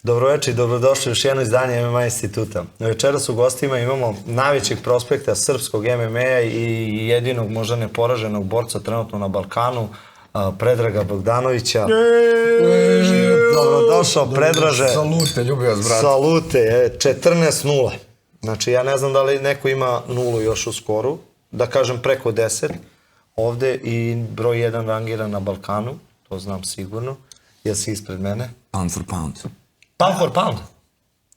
Dobroveče i dobrodošli u još jedno izdanje MMA instituta. Večeras u gostima imamo najvećeg prospekta srpskog MMA-a i jedinog možda neporaženog borca trenutno na Balkanu, Predraga Bogdanovića. Dobrodošao, Predraže. Salute, ljubio vas, brate. Salute, 14-0. Znači, ja ne znam da li neko ima nulu još u skoru, da kažem preko 10 ovde i broj 1 rangiran na Balkanu, to znam sigurno. Jesi ispred mene? Pound for pound. Pound for pound?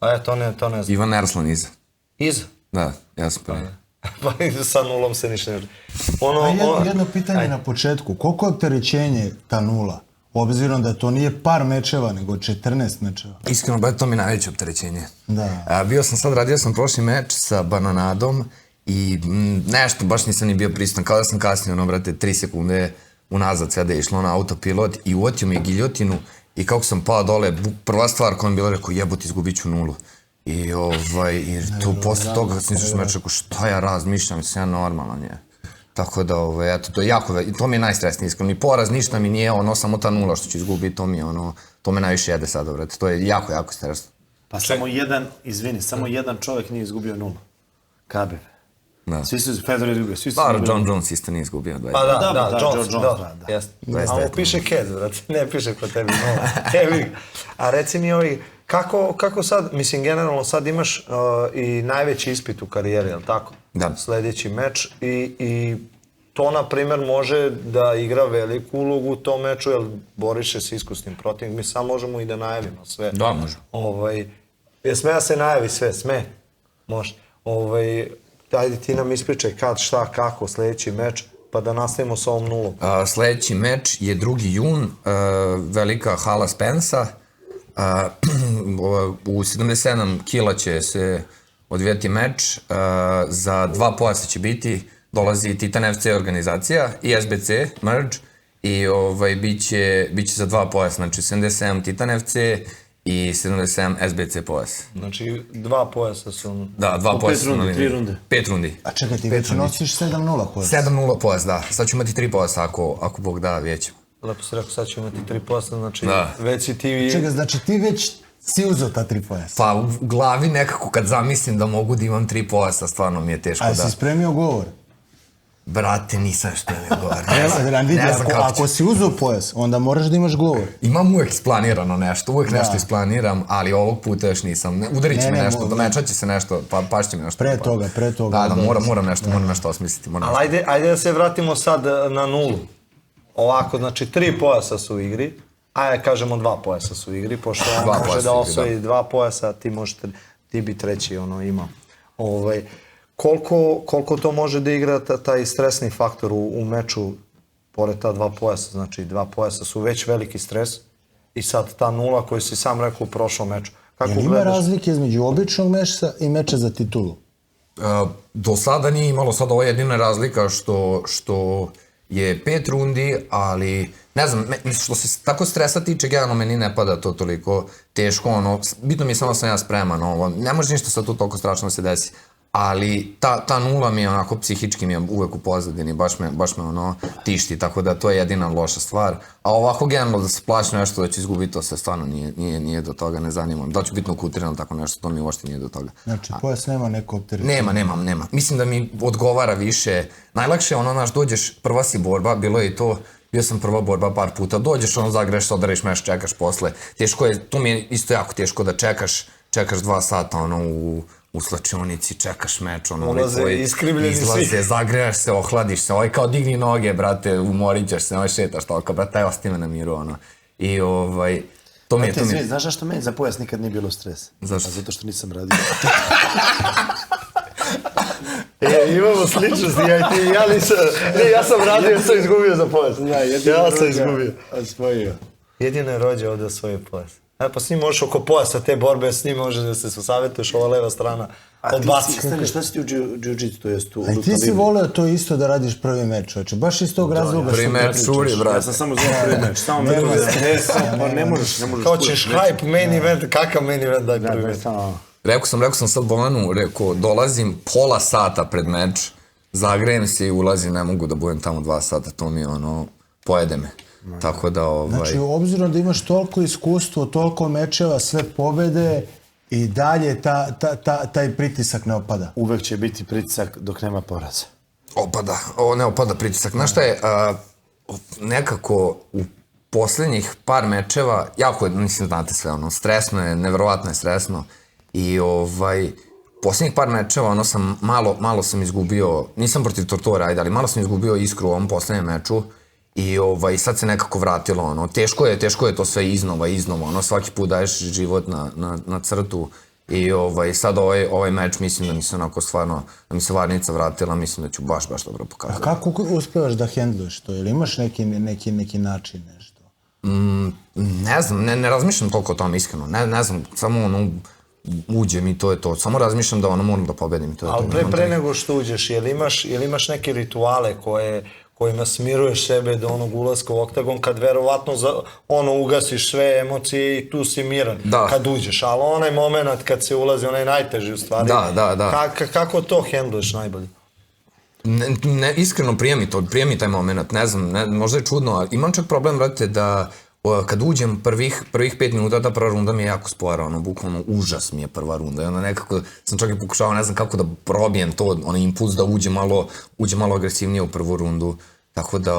A to ne znam. Ivan Erslan iza. Iza? Da, ja sam prvi. Pa sa nulom se ništa ne želi. Jedno pitanje na početku. Koliko je opterećenje ta nula? Obzirom da to nije par mečeva, nego 14 mečeva. Iskreno, brate, to mi je najveće opterećenje. Da. Radio sam prošli meč sa Bananadom i nešto, baš nisam ni bio prisutan. Kao da sam kasnio, brate, 3 sekunde unazad sve da je išlo na autopilot i uotio mi je giljotinu i kako sam pao dole, prva stvar koja mi je bila, rekao, jebut, izgubit ću nulu. I tu posle toga, kad sam izvršio meč, rekao, šta ja razmišljam, sve ja normalan je. Tako da, eto, to je jako, to mi je najstresnije, iskreno. Ni poraz, ništa mi nije, samo ta nula što ću izgubiti, to me najviše jede sada, brate. To je jako, jako stresno. Pa samo jedan čovjek nije izgubio nulu. Khabib. Da. Svi su, Fedor je izgubio, svi su Bar izgubili. John Jones isto nije izgubio. Pa da, Jones, da. Jeste. Da. A ovo piše Ked, brate, ne piše kod tebi nula. A reci mi kako sad, mislim, generalno sad imaš i najveći ispit u karijeri, je li tako? Da. Sljedeći meč i to, na primjer, može da igra veliku ulogu u tom meču, jer boriš se s iskusnim protivnikom. Mi sad možemo i da najavimo sve. Da, može. Sme da se najavi sve? Sme? Može. Ajde ti nam ispričaj kad, šta, kako, sljedeći meč, pa da nastavimo s ovom nulom. Sljedeći meč je 2. jun, velika hala Spensa. U 77 kila će se odvijati meč, za 2 pojasa će biti, dolazi Titan FC organizacija i SBC, merge, i bit će za 2 pojasa, znači 77 Titan FC i 77 SBC pojas. Znači 2 pojasa su... Da, 2 pojasa su... 3 runde. 5 rundi. A čekaj, ti već nosiš 7-0 pojas? 7-0 pojas, da. Sad ću imati 3 pojasa ako Bog da, vijećemo. Lepo si rekao, sad ću imati 3 pojasa, znači Da. već si ti... Čekaj, znači ti već si uzeo ta 3 pojasa? Pa u glavi nekako kad zamislim da mogu da imam 3 pojasa, stvarno mi je teško da... A si spremio govor? Brate, nisam što je govor. Ako si uzeo pojas, onda moraš da imaš govor. Imam uvek isplanirano nešto, uvek nešto isplaniram, ali ovog puta još nisam. Udarit će me nešto, domečat će se nešto, pašće mi nešto. Pre toga. Da, moram nešto osmisliti. Ali ajde da se vratimo sad na nulu. Ovako, znači 3 pojasa su u igri, ajde kažemo 2 pojasa su u igri, pošto on može da osvoji 2 pojasa, ti bi treći imao. Koliko to može da igra taj stresni faktor u meču pored ta 2 pojasa? Znači 2 pojasa su već veliki stres i sad ta nula koju si sam rekao u prošlom meču. Jel ima razlike između običnog meča i meča za titulu? Do sada nije imalo, sad ovo je jedina razlika što je 5 rundi, ali ne znam, što se tako stresa tiče, generalno meni ne pada to toliko teško, bitno mi je samo da sam ja spreman, ne može ništa sad tu toliko strašno da se desi. Ali ta nula mi je onako psihički mi je uvek u pozadini, baš me tišti, tako da to je jedina loša stvar. A ovako generalno da se plaši nešto da će izgubiti, to se stvarno nije do toga, ne zanimam. Da ću biti nokutiran tako nešto, to mi uopšte nije do toga. Znači pojas nema neko opterećenje? Nema. Mislim da mi odgovara više. Najlakše je dođeš, prva si borba, bilo je i to, bio sam prva borba par puta, dođeš, zagreš, odariš meš, čekaš posle. Teško je, to mi je isto jako teško da čekaš 2 sata u slačionici, čekaš meč, izlaze, zagrejaš se, ohladiš se, kao digni noge, brate, umorit ćeš se, šetaš toliko, brate, ostavi me na miru, I to mi je... Znaš zašto meni za pojas nikad nije bilo stres? Zašto? Zato što nisam radio. Imamo sličnosti, ja sam radio, ja sam izgubio za pojas. Ja sam izgubio. Osvojio. Jedino je rođe ovdje osvojio pojas. Pa s njim možeš oko pojasa te borbe, s njim možeš da se savjetuješ, ova leva strana odbaci. A šta si ti u jiu-jitsu, to jest u luta? A ti si voleo to isto da radiš prvi meč, čoveče, baš iz tog razloga što prvi meč šuri, brate. Ja sam samo zvao prvi meč, samo me to stresa, pa ne možeš. Kao ćeš hype, main event, kakav main event daj prvi meč? Rekao sam sad Bovanu, dolazim pola sata pred meč, zagrejem se i ulazim, ne mogu da budem tamo 2 sata, to mi pojede me. Tako da, Znači, obzirom da imaš toliko iskustvo, toliko mečeva, sve pobede i dalje taj pritisak ne opada. Uvek će biti pritisak dok nema poraza. opada pritisak. Znaš šta je, nekako u posljednjih par mečeva, jako je, mislim, znate sve, stresno je, neverovatno je stresno i posljednjih par mečeva, sam malo sam izgubio, nisam protiv Tortora, ajde, ali malo sam izgubio iskru u ovom posljednjem meču i sad se nekako vratilo, teško je to sve iznova, svaki put daješ život na crtu i sad ovaj meč mislim da mi se onako stvarno, da mi se varnica vratila, mislim da ću baš dobro pokazati. A kako uspevaš da hendluješ to? Ili imaš neki način nešto? Ne znam, ne razmišljam toliko o tom iskreno, ne znam, samo uđe mi, to je to, samo razmišljam da moram da pobedim i to je to. Ali pre nego što uđeš, jel imaš neke rituale kojima smiruješ sebe do onog ulaska u oktagon, kad verovatno ugasiš sve emocije i tu si miran kad uđeš, ali onaj moment kad se ulazi, onaj najteži u stvari. Da. Kako to hendluješ najbolje? Iskreno prije mi taj moment, ne znam, možda je čudno, ali imam čak problem, brate, da kad uđem prvih 5 minuta, ta prva runda mi je jako spora, bukvalno užas mi je prva runda i onda nekako sam čak i pokušao, ne znam kako da probijem to, onaj impuls da uđe malo agresivnije u prvu rundu, tako da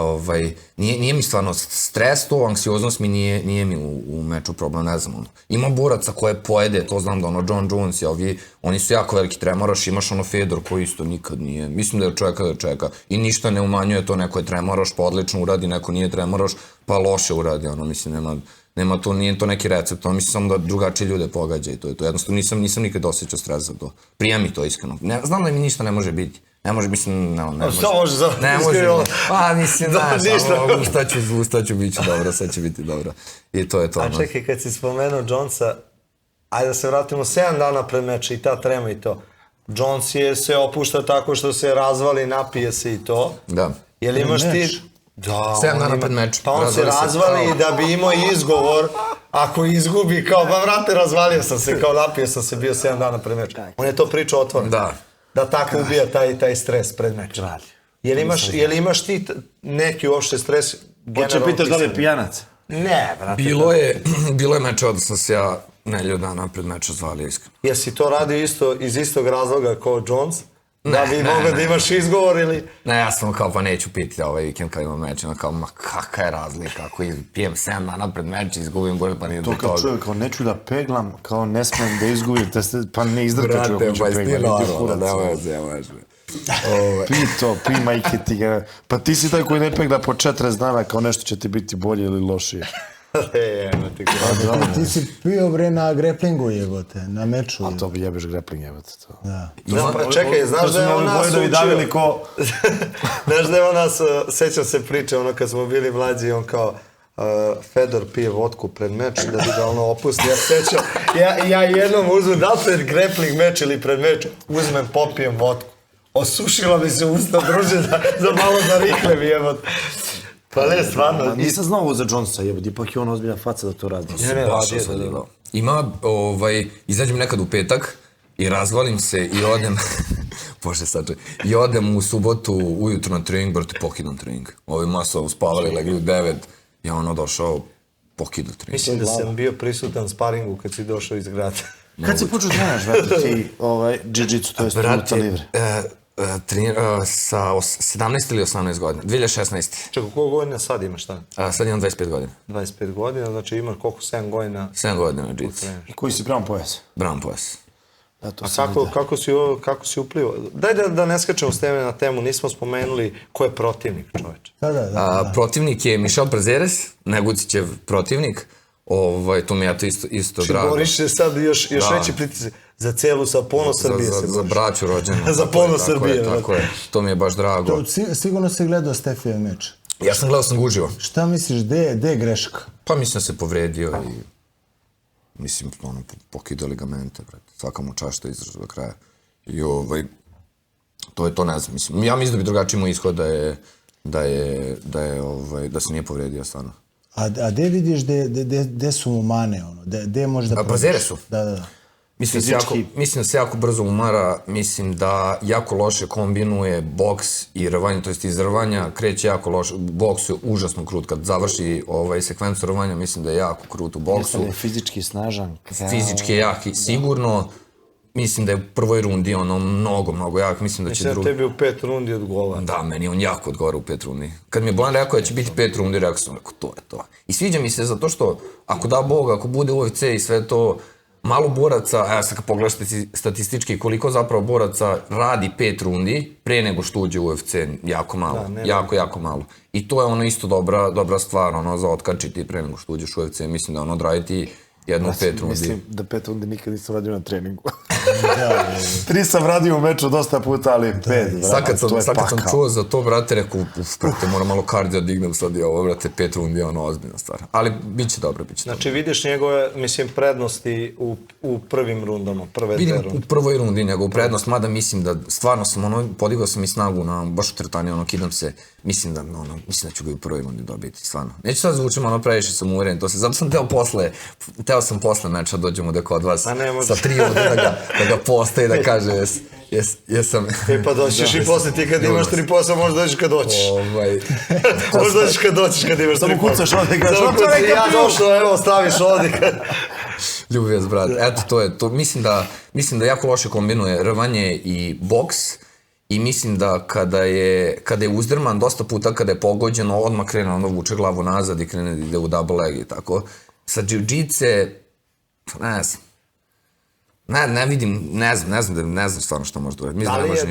nije mi stvarno stres to, anksioznost mi nije mi u meču problem, ne znam, ima boraca koje pojede, to znam da John Jones i ovi, oni su jako veliki tremoraš, imaš Fedor koji isto nikad nije, mislim da je čeka i ništa ne umanjuje to, neko je tremoraš pa odlično uradi, neko nije tremoraš pa loše uradi, mislim, nema to, nije to neki recept, mislim samo da drugačije ljude pogađa i to je to, jednostavno nisam nikad osjećao stres za to, prija mi to iskreno, znam da mi ništa ne može biti. Ne može, mislim, ne može. Što može za... Ne može, pa mislim, ustaću, bit će dobro, sve će biti dobro. I to je to. A čekaj, kad si spomenuo Jonesa, ajde da se vratimo 7 dana pred meč i ta trema i to. Jones se opušta tako što se razvali, napije se i to. Da. Jel imaš ti... Da. 7 dana pred meč. Pa on se razvali da bi imao izgovor, ako izgubi, kao, pa vrate, razvalio sam se, kao napio sam se, bio 7 dana pred meč. On je to pričao otvoreno. Da tako ubija taj stres pred mečem. Jel imaš ti neki uopšte stres? Hoće pitaš da li je pijanac? Ne, brate. Bilo je mečeva da sam se ja nedelju dana pred meča zvalio iskreno. Jesi to radio isto iz istog razloga kao Jones? Da bi mogao da imaš izgovor ili... Ne, ja sam kao pa neću piti ovaj vikend kad imam meč, kao ma kakva je razlika, ako pijem 7 dana pred meč i izgubim bolje pa nije do toga. To kao čovjek, kao neću da peglam, kao ne smem da izgubim, pa ne izdrka čovjek hoće peglam. Pi majke ti ga, pa ti si taj koji ne pegla po 40 dana, kao nešto će ti biti bolje ili lošije. Ti si pio na greplingu jebote, na meču. A to bi jebeš grepling jebote to. Čekaj, znaš da je on nas učio... Znaš da je on nas, sećam se priče, kad smo bili mlađi, on kao Fedor pije vodku pred meč da bi ga opusti. Ja sećam, ja jednom uzmem, da li pred grepling meč ili pred meč, uzmem, popijem vodku. Osušila mi se usta, druže, za malo da rikle mi jebote. Pa ne, stvarno. Nisam znao ovo za Jonesa, jebati, ipak je on ozbiljna faca da to radi. Ima, izađem nekad u petak i razvalim se i odem, bože sad čekaj, i odem u subotu ujutro na trening, brate, pokidam trening. Ovi maso uspavali, legli u 9, ja došao, pokidam trening. Mislim da sam bio prisutan sparingu kad si došao iz grada. Kad si počeo trenaš, brate, ti jiu-jitsu, to je luta livre? Sa 17 ili 18 godina, 2016. Čekaj, koliko godina sad imaš šta? Sad imam 25 godina. 25 godina, znači imaš koliko, 7 godina? 7 godina jiu-jitsu. I koji si brown pojas? Brown pojas. A kako si uplivao? Daj da ne skačemo s teme na temu, nismo spomenuli ko je protivnik, čoveče. Protivnik je Michel Prazeres, Negucićev protivnik. To mi je isto drago. Boriš se sad još veći pritisak za celu sa ponos Srbije se boriš. Za braću rođenu. Za ponos Srbije. Tako je, to mi je baš drago. Sigurno si gledao Stefijev meč. Ja sam gledao, sam ga uživo. Šta misliš, gde je greška? Pa mislim da se povredio i mislim, pokidao ligamente, svaka mu čast što je izdržao do kraja. I to je to, ne znam, mislim. Ja mislim da bi drugačiji mu ishod da se nije povredio stvarno. A gde vidiš gde su mu mane, gde može da... Prazeresu? Da. Mislim da se jako brzo umara, mislim da jako loše kombinuje boks i rvanje, to jest iz rvanja kreće jako loše, boks je užasno krut, kad završi sekvencu rvanja, mislim da je jako krut u boksu. Jeste fizički snažan. Fizički je jak i sigurno, mislim da je u prvoj rundi ono mnogo jak, mislim da će Mislim da tebi u 5 rundi odgovara. Da, meni on jako odgovara u 5 rundi. Kad mi je Bojan rekao da će biti 5 rundi, rekao sam, to je to. I sviđa mi se zato što, ako da Bog, ako bude UFC i sve to, malo boraca, evo sad kad pogledaš statistički, koliko zapravo boraca radi 5 rundi pre nego što uđe u UFC, jako malo, jako malo. I to je ono isto dobra stvar, ono, za otkačiti pre nego što uđeš u UFC, mislim da ono odraditi jednu 5 rundi. Mislim da 5 rundi nikad nisam radio na treningu. 3 sam radio u meču dosta puta, ali 5, Sad kad sam čuo za to, brate, rekao, brate, moram malo kardio dignem sad i ovo, brate, 5 rundi je ono ozbiljna stvar. Ali bit će dobro. Znači vidiš njegove, mislim, prednosti u prvim rundama, prve dve runde. Vidim u prvoj rundi njegovu prednost, mada mislim da stvarno sam ono, podigao sam i snagu na baš u teretani, ono, kidam se, mislim da ću ga i u prvoj rundi dobiti, stvarno. Neću sad zvučim, ono, previše sam uveren, zato sam teo sam posle meča dođemo da kod vas sa 3 ovde da ga postaje, da kaže jesam... Pa doćiš i posle ti kad imaš 3 posla, možda dođeš kad doćiš. Možda dođeš kad doćiš kad imaš 3 posla. Samo kucaš ovdje, kažeš, ja došao, evo, staviš ovdje. Ljubav, brat, eto to je to. Mislim da jako loše kombinuje rvanje i boks i mislim da kada je uzdrman dosta puta, kada je pogođeno, odmah krene, ono vuče glavu nazad i krene da ide u double leg i tako. Sa jiu-jitsu, ne znam stvarno što može doći.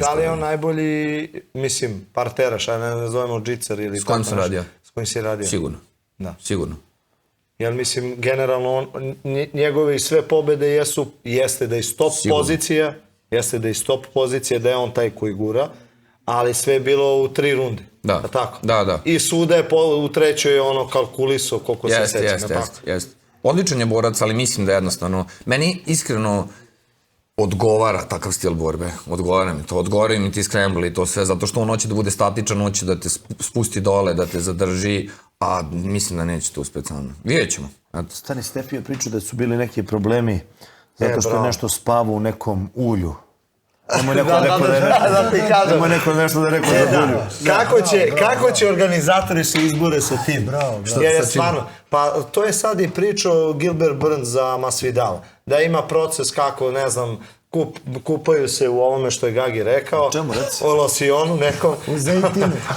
Da li je on najbolji, mislim, parteraš, a ne zovemo džicer ili... S kojim sam radio? S kojim si radio? Sigurno. Da. Sigurno. Jer mislim, generalno, njegove sve pobede jeste da je stop pozicija, da je on taj koji gura, ali sve je bilo u 3 runde. Da, tako? Da. I suda je u trećoj ono kalkulisao koliko se seća. Jeste. Odličan je borac, ali mislim da jednostavno, meni iskreno odgovara takav stil borbe. Odgovara mi ti scramble i to sve, zato što on hoće da bude statičan, hoće da te spusti dole, da te zadrži, a mislim da neće to uspeti samo. Vidjet ćemo. Stani, Stefi je pričao da su bili neki problemi zato što je nešto spavao u nekom ulju. Nemoj neko nešto da rekao za bulju. Kako će organizatori se izbore sa tim? Jer je stvarno, pa to je sad i pričao Gilbert Burns za Masvidal, da ima proces kako, ne znam, kupaju se u ovome što je Gagi rekao. Čemu reci? U losionu nekom. U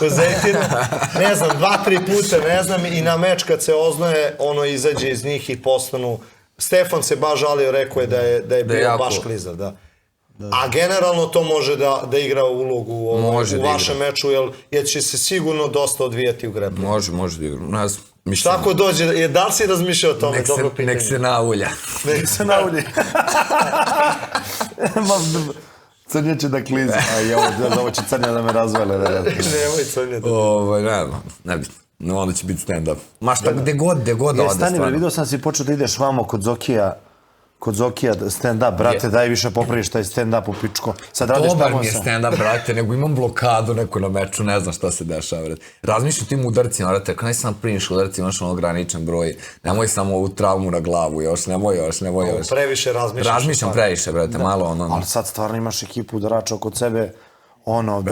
zejtinu. Ne znam, 2-3 puta, ne znam, i na meč kad se oznoje, ono izađe iz njih i postanu. Stefan se baš žalio, rekao je da je bio baš klizav, da. A generalno to može da igra ulogu u vašem meču, jer će se sigurno dosta odvijati u greplu. Može da igra. Tako dođe, da li si razmišljao o tome? Dobro pitanje. Nek se naulja. Nek se naulji. Crnja će da klizi. Ovo će Crnja da me razvele. Nemoj Crnja da... Ne bitno. No, onda će biti stand-up. Ma šta, gde god ode stvarno. Vidio sam si počeo da ideš vamo kod Zokija stand-up, brate, daj više popraviš taj stand-up u pičko. Dobar mi je stand-up, brate, nego imam blokadu neku na meču, ne znam šta se dešava, brate. Razmišljam tim udarcima, brate, kada sam primiš udarci, imaš ono ograničen broj, nemoj samo ovu traumu na glavu, nemoj još. Previše razmišljaš. Razmišljam previše, brate, malo ono... Ali sad stvarno imaš ekipu udarača kod sebe, ono,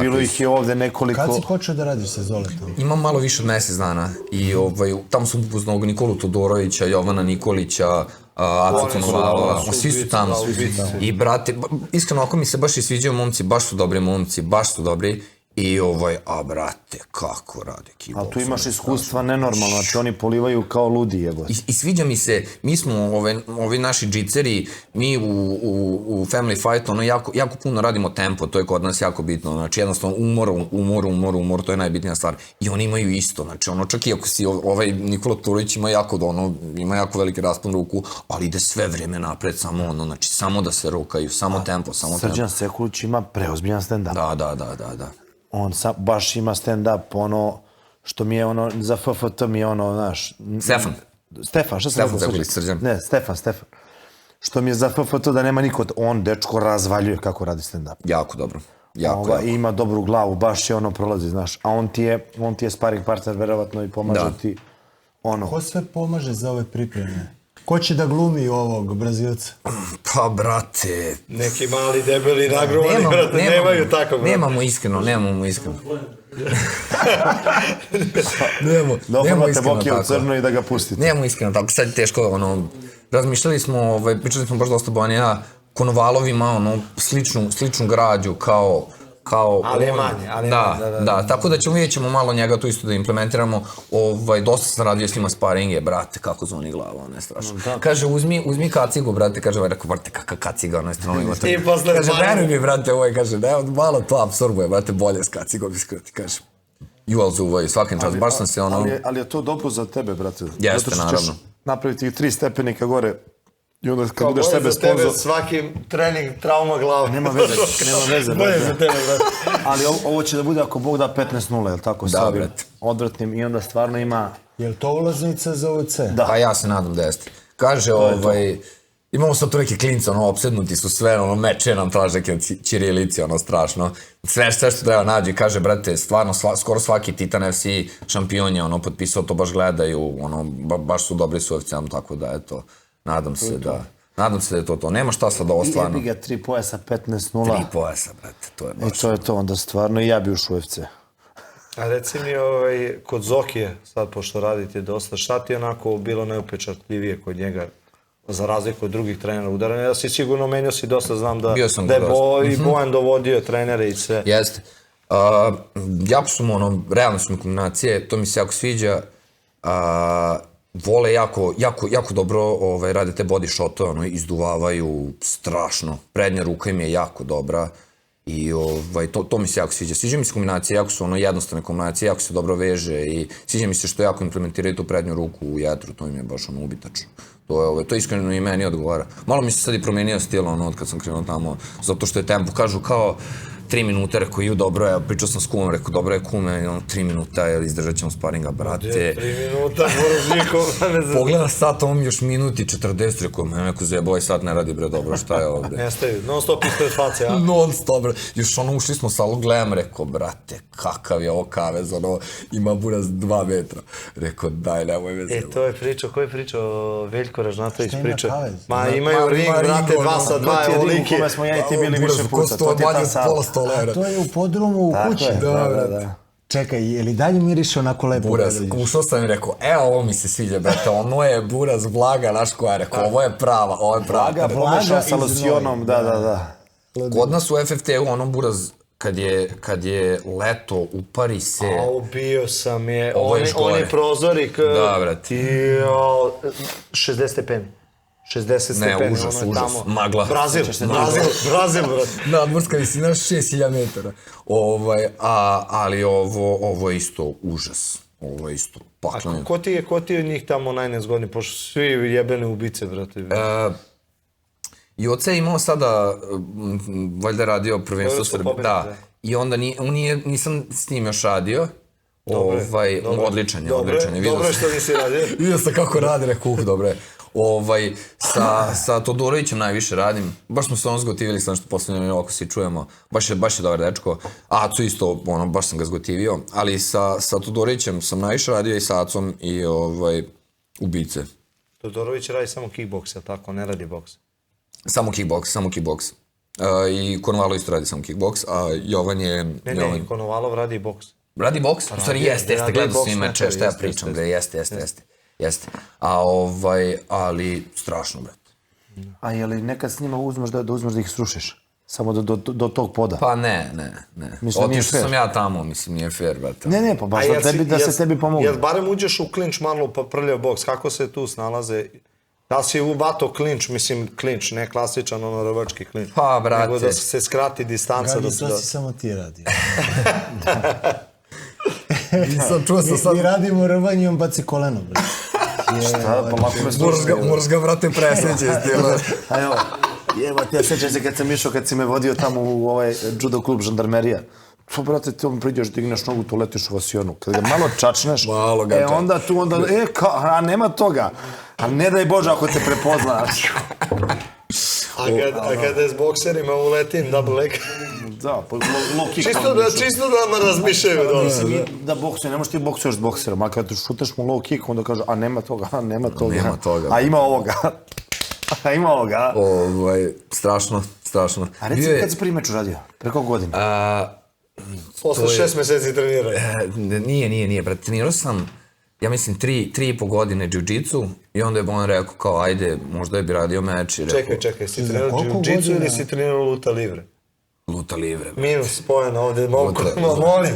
bilo ih je ovde nekoliko... Kad si počeo da radiš sa Zoletom? Imam malo više od mjesec dana i tamo sam upoznao Nikolu Todorovića, Jovana Nikolića, Aca Konovalova, svi su tamo. I brate, iskreno ako mi se baš i sviđaju momci, baš su dobri. I brate, kako rade kickboxing. Ali tu imaš iskustva nenormalno, znači oni polivaju kao ludi, jebo. I sviđa mi se, mi smo, ovi naši džiceri, mi u Family Fight, ono, jako puno radimo tempo, to je kod nas jako bitno, znači jednostavno umor, to je najbitnija stvar. I oni imaju isto, znači ono, čak i ako si, Nikola Todorović ima jako veliki raspon ruku, ali ide sve vreme napred, samo ono, znači samo da se rokaju, samo tempo. Srđan Sekulić ima preozbiljan stand-up. Da. On baš ima stand-up, ono, što mi je ono, za FFT mi je ono, znaš... Stefan, što sam rekao? Sekulić, Srđan. Ne, Stefan. Što mi je za FFT da nema niko, on dečko razvaljuje kako radi stand-up. Jako dobro. I ima dobru glavu, baš je ono prolazi, znaš. A on ti je sparing partner, verovatno, i pomaže ti, ono... Ko sve pomaže za ove pripreme? Ko će da glumi ovog Brazilca? Pa, brate... Neki mali, debeli, nagrovani, brate, nemaju tako, brate. Nemamo iskreno. Da oprate Boki u crno i da ga pustite. Nemamo iskreno tako, sad je teško, razmišljali smo, pričali smo baš dosta Bojan i ja, Konovalov ima sličnu građu kao ali je manje, ali je manje, da, tako da vidjet ćemo malo njega tu isto da implementiramo, dosta sam radio s njima sparinge, brate, kako zvoni glava, ono je strašno. Kaže, uzmi kacigu, brate, kaže, rekao, brate, kakva kaciga, ono je strano ima to. Kaže, veruj mi, brate, kaže, da, malo to apsorbuje, brate, bolje s kacigom, iskrati, kaže. Jual zuvaju, svakim čas, baš sam se Ali je to dobro za tebe, brate. Jeste, naravno. Zato što ćeš napraviti 3 stepenika gore i onda kad budeš Bolje sebe za tebe sponzor... svaki trening trauma glava. Nema veze, Bolje za tebe, brate. Ali ovo će da bude ako Bog da 15-0, je li tako? Da, brate. Odvratnim i onda stvarno ima... Je li to ulaznica za UFC? Da. Pa ja se nadam da jeste. Kaže, imamo sad tu neke klince, opsednuti su sve, meče nam traže neke ćirilici, strašno. Sve što treba nađe, kaže, brate, stvarno, skoro svaki Titan FC šampion je, potpisao, to baš gledaju, baš su dobri s UFC-om, tako da, eto, nadam se da je to. Nema šta sad ovo stvarno. I jebi ga 3 pojasa, 15-0. 3 pojasa, brate, to je baš. I to je to, onda stvarno i ja bi ušao u UFC. A reci mi, kod Zokije, sad pošto radite dosta, šta ti je onako bilo neupečatljivije kod njega, za razliku od drugih trenera udaranja? Ja si sigurno menio si dosta, znam da je i Bojan dovodio trenere i sve. Jeste. Jako su mu, realne su mi kombinacije, to mi se jako sviđa. Vole jako dobro rade te body shotove, izduvavaju strašno. Prednja ruka im je jako dobra i to mi se jako sviđa. Sviđa mi se kombinacije, jako su jednostavne kombinacije, jako se dobro veže i sviđa mi se što jako implementiraju tu prednju ruku u jetru, to im je baš ubitačno. To iskreno i meni odgovara. Malo mi se sad i promenio stil od kad sam krenuo tamo, zato što je tempo, kažu kao 3 minuta, rekao, ju dobro je, pričao sam s kumom, rekao, dobro je kume, 3 minuta, izdržat ćemo sparinga, brate. 3 minuta, moraš nikom. Pogleda sat, ovom još minuti 40, rekao, neko zajeba, ovaj sat ne radi, bre, dobro, šta je ovde? Nestaju, non stop ispred face, a? Non stop, bre, još ušli smo salu, gledam, rekao, brate, kakav je ovo kavez, ima buraz 2 metra. Rekao, daj, nemoj me zajeba. To je pričao, ko je pričao, Veljko Ražnatović pričao. Šta ima kavez? Ma imaju ring, brate, 2 sa 2, evo ring u kome smo ja i ti bili više puta, to ti je ta sala. A to je u podrumu u kući. Da. Čekaj, je li dalje miriše onako lepo? Buraz, ušao sam i rekao, ovo mi se sviđa, brate, ono je buraz Blaga, naš koja je rekao, ovo je prava. Blaga pomeša sa locionom, da. Kod nas u FFT-u, buraz, kad je leto, upari se... Bio sam je, oni prozori... Da, brate. 60 stepeni. 60 stepeni. Ne, užas, magla. Brazil, brate. Nadmorska visina 6000 metara. Ali ovo je isto užas. Ovo je isto paklanje. A ko ti je od njih tamo najnezgodniji, pošto svi jebene ubice, brate? IOC je imao sada, valjda radio prvenstvo Srbije. Da. I onda nisam s njim još radio. Odličan je. Dobro je što nisi radio. Vidio sam kako radi, rekao, dobro je. Sa Todorovićem najviše radim. Baš smo se zgotivili sa nešto poslednje, ako se čujemo. Baš je dobar dečko. Aco isto, baš sam ga zgotivio. Ali sa Todorovićem sam najviše radio i sa Acom i ubice. Todorović radi samo kickboks, je tako? Ne radi boks? Samo kickboks. I Konovalov isto radi samo kickboks, a Jovan je... Ne, Konovalov radi boks. Radi boks? U stvari jeste, gledao sam meče, šta ja pričam, jeste. Ali strašno, brate. A je li nekad s njima uzmeš da uzmeš da ih srušiš? Samo do tog poda? Pa ne. Otišao sam ja tamo, mislim, nije fair, brate. Ne, pa baš da se tebi pomogu. Jel barem uđeš u klinč malo pa prljao boks, kako se tu snalaze? Da si ubato klinč, mislim klinč, ne klasičan rvački klinč. Pa, brate. Nego da se skrati distanca. Dragi, to si samo ti radio. Mi radimo rvanje i on baci koleno, brate. Šta, pa lako me slušati. Moraš ga, brate, presjeći. Ja sećam se kad sam išao, kad si me vodio tamo u ovaj judo klub žandarmerija. Pa, brate, ti priđeš, digneš nogu, tu letiš u vasionu. Kad ga malo čačneš, onda nema toga. Ali ne daj Bože ako te prepozna. A kada je s bokserima uletim double leg? Da, low kick. Čisto da me razmišljaju. Da boksuje, ne možeš ti boksuješ s bokserom, a kad šutaš mu low kick, onda kaže, a nema toga. A ima ovoga. Strašno. A reci, kad si prvi meč uradio? Preko godina? Posle 6 meseci treniraju. Nije, brate, trenirao sam, ja mislim, 3,5 godine džiu-džicu i onda je on rekao kao, ajde, možda je bi radio meč i rekao... Čekaj, si trenirao džiu-džicu ili si trenirao luta livre? Luta livre. Minus poena ovde, molim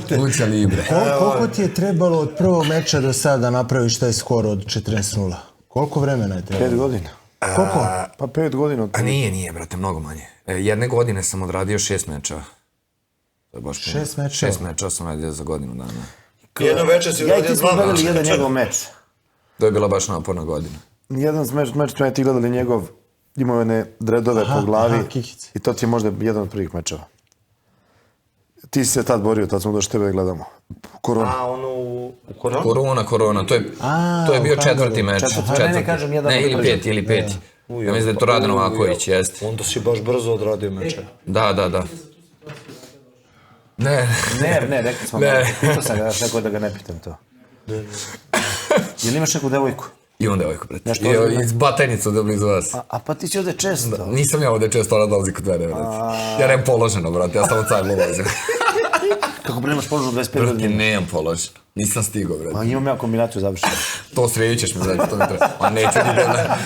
te. Luta livre. Koliko ti je trebalo od prvog meča do sada da napraviš taj skor od 14-0? Koliko vremena je trebalo? 5 godina. Koliko? Pa 5 godina. A nije, brate, mnogo manje. Jedne godine sam odradio 6 meča. 6 mečeva? 6 meča sam radio za godinu dana. Jedno večer si uradio 2 meča. Ja i ti smo gledali jedan njegov meč. To je bila baš naporna godina. Jedan meč smo ja ti gledali njegov, imao jedne dredove po glavi kikice. i to ti je možda jedan od prvih mečeva. Ti si se tad borio, tad smo došli tebe da gledamo. Korona. A, ono u koronu? Korona, to je bio četvrti meč. Ne, kažem jedan od prvih. ili peti. Ja mislim da je to Rade Novaković, jeste. Onda si baš brzo odradio meče. Da. Ne, rekli smo. Pitao sam ga, rekao da ga ne pitam to. Jel imaš neku devojku? Imam devojku, brate. Iz Batajnica ovde blizu vas. A pa ti si ovde često. Nisam ja ovde često, ona dolazi kod mene, brate. Ja nemam položeno, brate, ja samo cajlo ulazim. Kako pa nemaš položeno 25 Brate, godina? nemam položeno. Nisam stigao, brate. A imam ja kombinaciju završenu. To sredit ćeš mi, brate, to mi treba. A neću ni da...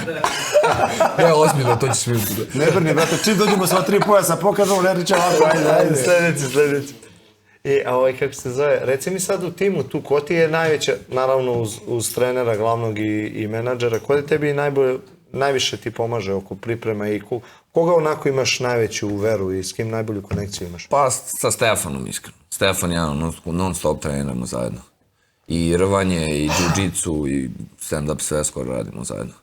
Ne, ozbiljno, to ćeš mi... Ne brni, brate, čim dođemo sva 3 pojasa, pokažemo, Lerića ovako, ajde. Sljedeći. A kako se zove, reci mi sad u timu tu, ko ti je najveća, naravno uz trenera glavnog i menadžera, ko je tebi najviše ti pomaže oko priprema i koga onako imaš najveću veru i s kim najbolju konekciju imaš? Pa sa Stefanom, iskreno. Stefan i ja non stop treniramo zajedno. I rvanje, i džiu-džicu, i stand-up, sve skoro radimo zajedno.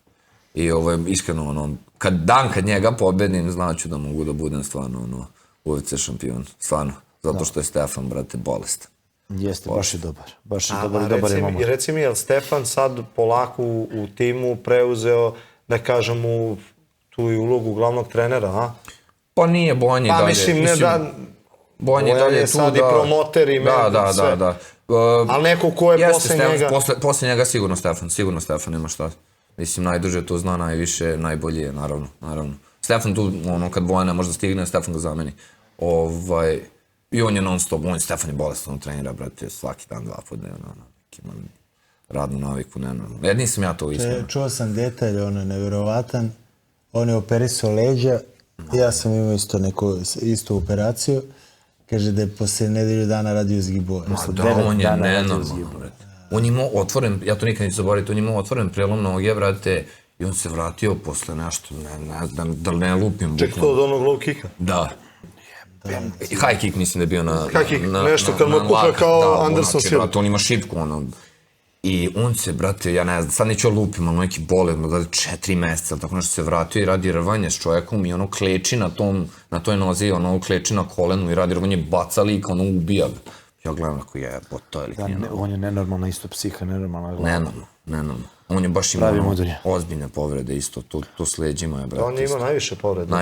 I ovo je iskreno, kad njega pobedim, znaću da mogu da budem stvarno UFC šampion, stvarno. Zato što je Stefan, brate, bolest. Jeste, baš je dobar. Baš je dobar je momak. Reci mi, je li Stefan sad polako u timu preuzeo, da kažemo, tu i ulogu glavnog trenera, a? Pa nije, Bonji dalje. Pa mislim, ne da... Bonji dalje je tu sad i promoter i mentor, sve. Da. Ali neko ko je posle njega... Posle njega sigurno Stefan, nema šta. Mislim, najduže to zna, najviše, najbolje je, naravno. Stefan tu, kad Bojana možda stigne, Stefan ga zameni. I on je non stop, Stefan je bolestan, trenira, brate, svaki dan, 2 puta dnevno, ima radnu naviku, jedni sam ja to iskreno. Čuo sam detalj, on je nevjerovatan, on je operisao leđa, ja sam imao istu operaciju, kaže da je posle nedelju dana radio zgibove. Da, on je nenormalan, brate. On je imao otvoren, ja to nikad neću zaboraviti, on je imao otvoren prelom noge, brate, i on se vratio posle nešto, da ne lupim. Ček to od onog low kicka? Da. High kick mislim da je bio na... High kick, nešto kad mu puka kao Anderson Silva. On ima šipku, I on se, brate, ja ne znam, sad neću lupim, ali neki bolest, da 4 meseca, tako nešto se vratio i radi rvanje s čovjekom i ono kleči na toj nozi, ono kleči na kolenu i radi rvanje, baca lika, ono ubija. Ja gledam ako je, to je lik nije normalno. On je nenormalna isto psiha, nenormalna glava. Nenormalno. On je baš imao ozbiljne povrede isto, to s leđima je, brate. On je imao najviše povrede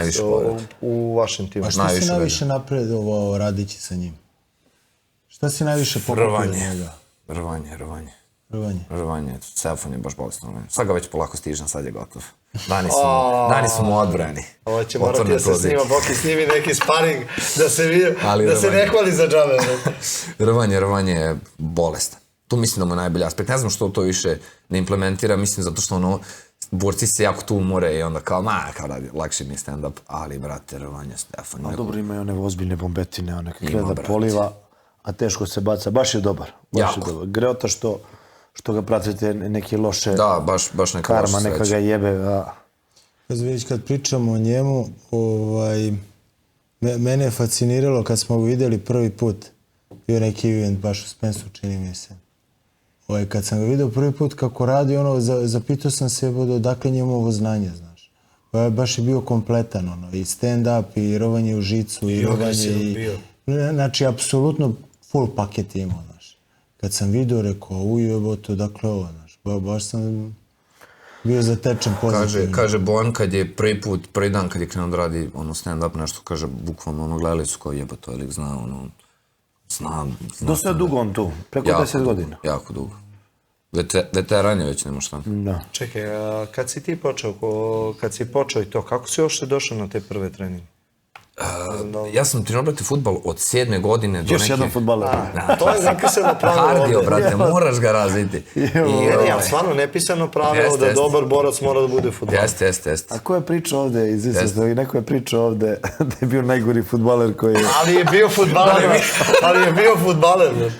u vašem timu. A šta si najviše napredovao radići sa njim? Šta si najviše pokupio od njega? Rvanje, Stefan je baš bolestan. Sad ga već polako stižem, sad je gotov. Dani su mu odbrani. Ovo će morati da se snima, Boki snimi neki sparing, da se vidi, da se ne hvali za džabe. Rvanje je bolestan. Tu mislim da mu je najbolji aspekt. Ne znam što to više ne implementira, mislim zato što borci se jako tu umore i onda kao radi, lakše mi je stand-up, ali, brate, rvanje Stefan. A dobro, imaju one ozbiljne bombetine, one kad gleda poliva, a teško se baca. Baš je dobar. Greota što ga pratite neke loše... Da, baš neka loša karma, neka ga jebe. Kad pričamo o njemu, mene je fasciniralo kad smo ga vidjeli prvi put. Bio neki event baš u Spensu, čini mi se. Kad sam ga vidio prvi put kako radi, zapitao sam se odakle njemu ovo znanje, znaš. Baš je bio kompletan, i stand-up, i rovanje u žicu, i rovanje, znači, apsolutno full paket imao, znaš. Kad sam vidio, rekao, ujebote, odakle ovo, znaš. Baš sam... bio zatečen pozitivno. Kaže Bojan kad je prvi dan kad je krenuo da radi stand-up nešto, kaže, bukvalno gledali su kao jeba, to je lik zna, zna. Dosta je dugo on tu, preko 10 godina. Jako dugo. Veteran je već, nema šta. Da. Čekaj, a kad si ti počeo i to, kako si uopšte došao na te prve treninge? Ja sam trenirao, brate, fudbal od 7. godine do neke... Još jedan fudbaler. To je napisano pravilo Kardio, ovde. brate, moraš ga razviti. Ne, ali stvarno nepisano pravilo da dobar borac mora da bude fudbaler. Jeste. A ko je pričao ovde, izvistno, neko je pričao ovde da je bio najgori fudbaler koji je... Ali je bio fudbaler.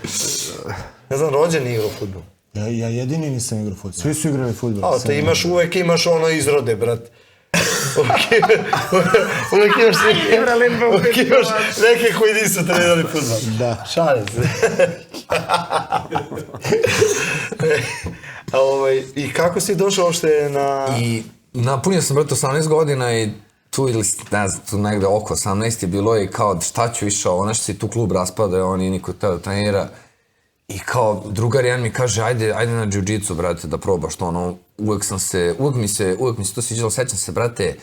Ne znam, rođen igrao fudbal. Ja jedini nisam igrao fudbal. Svi su igrali fudbal. A, te uvek imaš ono izrode, brate. Uvek imaš neke koji nisu trenirali fudbal. Da. Šalim se. I kako si došao uopšte na... I napunio sam, brate, 18 godina i tu ili, ne znam, tu negde oko 18 je bilo i kao šta ću išao, ono što se tu klub raspada, on i niko teo trenira. I kao drugar jedan mi kaže, ajde na jiu-jitsu, brate, da probaš to, ono, uvek mi se to sviđalo, sećam se, brate,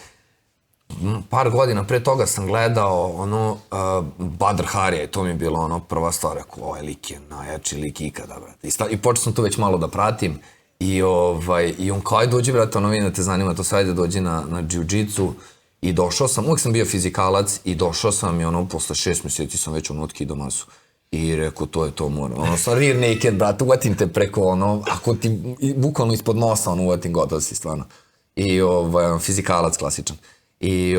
par godina pre toga sam gledao, ono, Badr Harija i to mi je bilo, ono, prva stvar, rekao, ovaj lik je najjači lik ikada, brate. I počeo sam to već malo da pratim i on kao, ajde dođi, brate, ono, vidim da te zanima, to sve, ajde dođi na jiu-jitsu. I došao sam, uvek sam bio fizikalac i došao sam i ono, posle 6 mjeseci sam već ono otkidao masu. I rekao, to je to, moram. Ono, sam rear naked, brate, uvatim te preko, ono, ako ti, bukvalno ispod nosa, ono, uvatim, gotovo si, stvarno. I, fizikalac klasičan. I,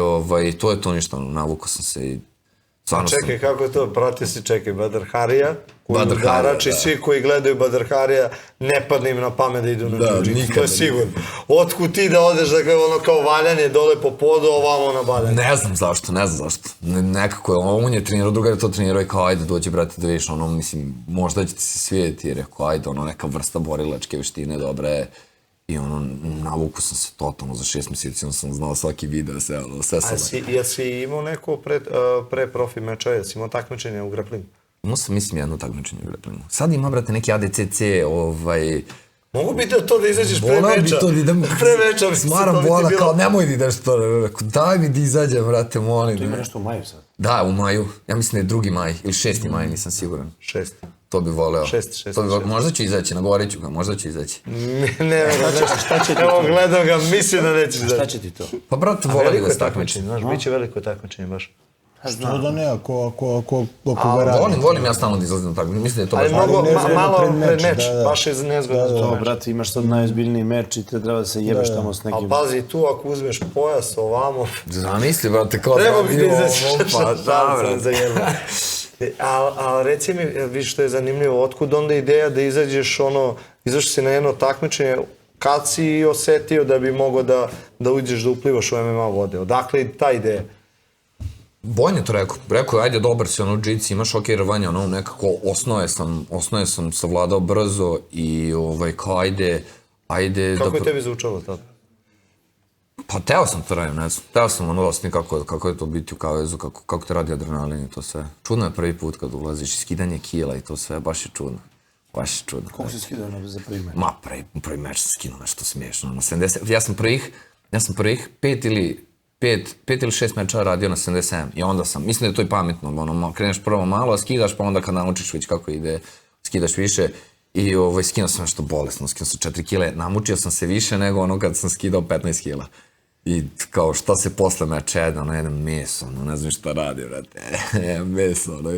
to je to ništa, ono, navukao sam se i stvarno sam... Čekaj, kako je to? Pratio si, Badr Harija, koji udarač i svi koji gledaju Badr Harija, ne padne im na pamet da idu na jiu-jitsu, to je sigurno. Otkud ti da odeš, dakle, ono, kao valjanje dole po podu, ovamo na baljanje? Ne znam zašto. Nekako je, on je trenirao, drugar je to trenirao i kao, ajde, dođi, brate, da vidiš, ono, mislim, možda će ti se svidjeti, jer rekao, ajde, ono, neka vrsta borilačke veštine, dobra je. I ono, navukao sam se totalno za 6 mjeseci, ono sam znao svaki video, sve sada. Jesi imao neko pre profi meča, jesi imao takmičenje u grapplingu? Imao sam, mislim, jedno takmičenje u grapplingu. Sad ima, brate, neki ADCC, Mogu bi to da izađeš pre meča? Volao bi to da idem, pre smaram Bona, kao nemoj da ideš to, daj mi da izađem, brate, molim. To ima nešto u maju sad? Da, u maju, ja mislim da je 2. maj ili 6. maj, nisam siguran. 6. To bi voleo. 6. Možda ću izaći, nagovorit ću ga, možda ću izaći. Ne, šta će ti to? Evo, gledam ga, mislim da nećeš izaći. Šta će ti to? Pa, brate, voleo bi da se takmičim. Znaš, bit će veliko takmičenje, baš. Što da ne, ako ga radi. Volim ja stalno da izlazim na takmičenje, mislim da je to Ali baš... malo pred meč, baš je nezgodno za To, meč. brate, imaš sad najozbiljniji meč i te treba da se jebeš tamo s nekim... Ali pazi, tu ako uzmeš pojas ovamo... Zamisli, brate, kao Treba bi da izađeš. Pa da, brate. Ali reci mi, vidiš što je zanimljivo, otkud onda ideja da izađeš si na jedno takmičenje, kad si osetio da bi mogao da uđeš da uplivaš u MMA vode? Odakle je ta ideja? Bojan je to rekao je, ajde, dobar si, ono, džici, imaš okej rvanja, ono, nekako osnoje sam savladao brzo i, kao, ajde... Kako je tebi zvučalo tada? Pa, teo sam to radim, ne znam. Teo sam, ono, ostim kako je to biti u kavezu, kako te radi adrenalin i to sve. Čudno je prvi put kad ulaziš, skidanje kila i to sve, baš je čudno. Koliko si skidao za prvi meč? Ma, prvi meč sam skinuo nešto smiješno, ono, 70, ja sam prvih 5 ili 6 meča radio na 77 i onda sam, mislim da je to i pametno, ono, kreneš prvo malo, skidaš, pa onda kad naučiš već kako ide, skidaš više i skinuo sam nešto bolesno, skinuo sam 4 kile, namučio sam se više nego ono kad sam skidao 15 kila. I kao šta se posle meča jede, ono, jedan meso, ono, ne znam šta radi, brate, meso, ono,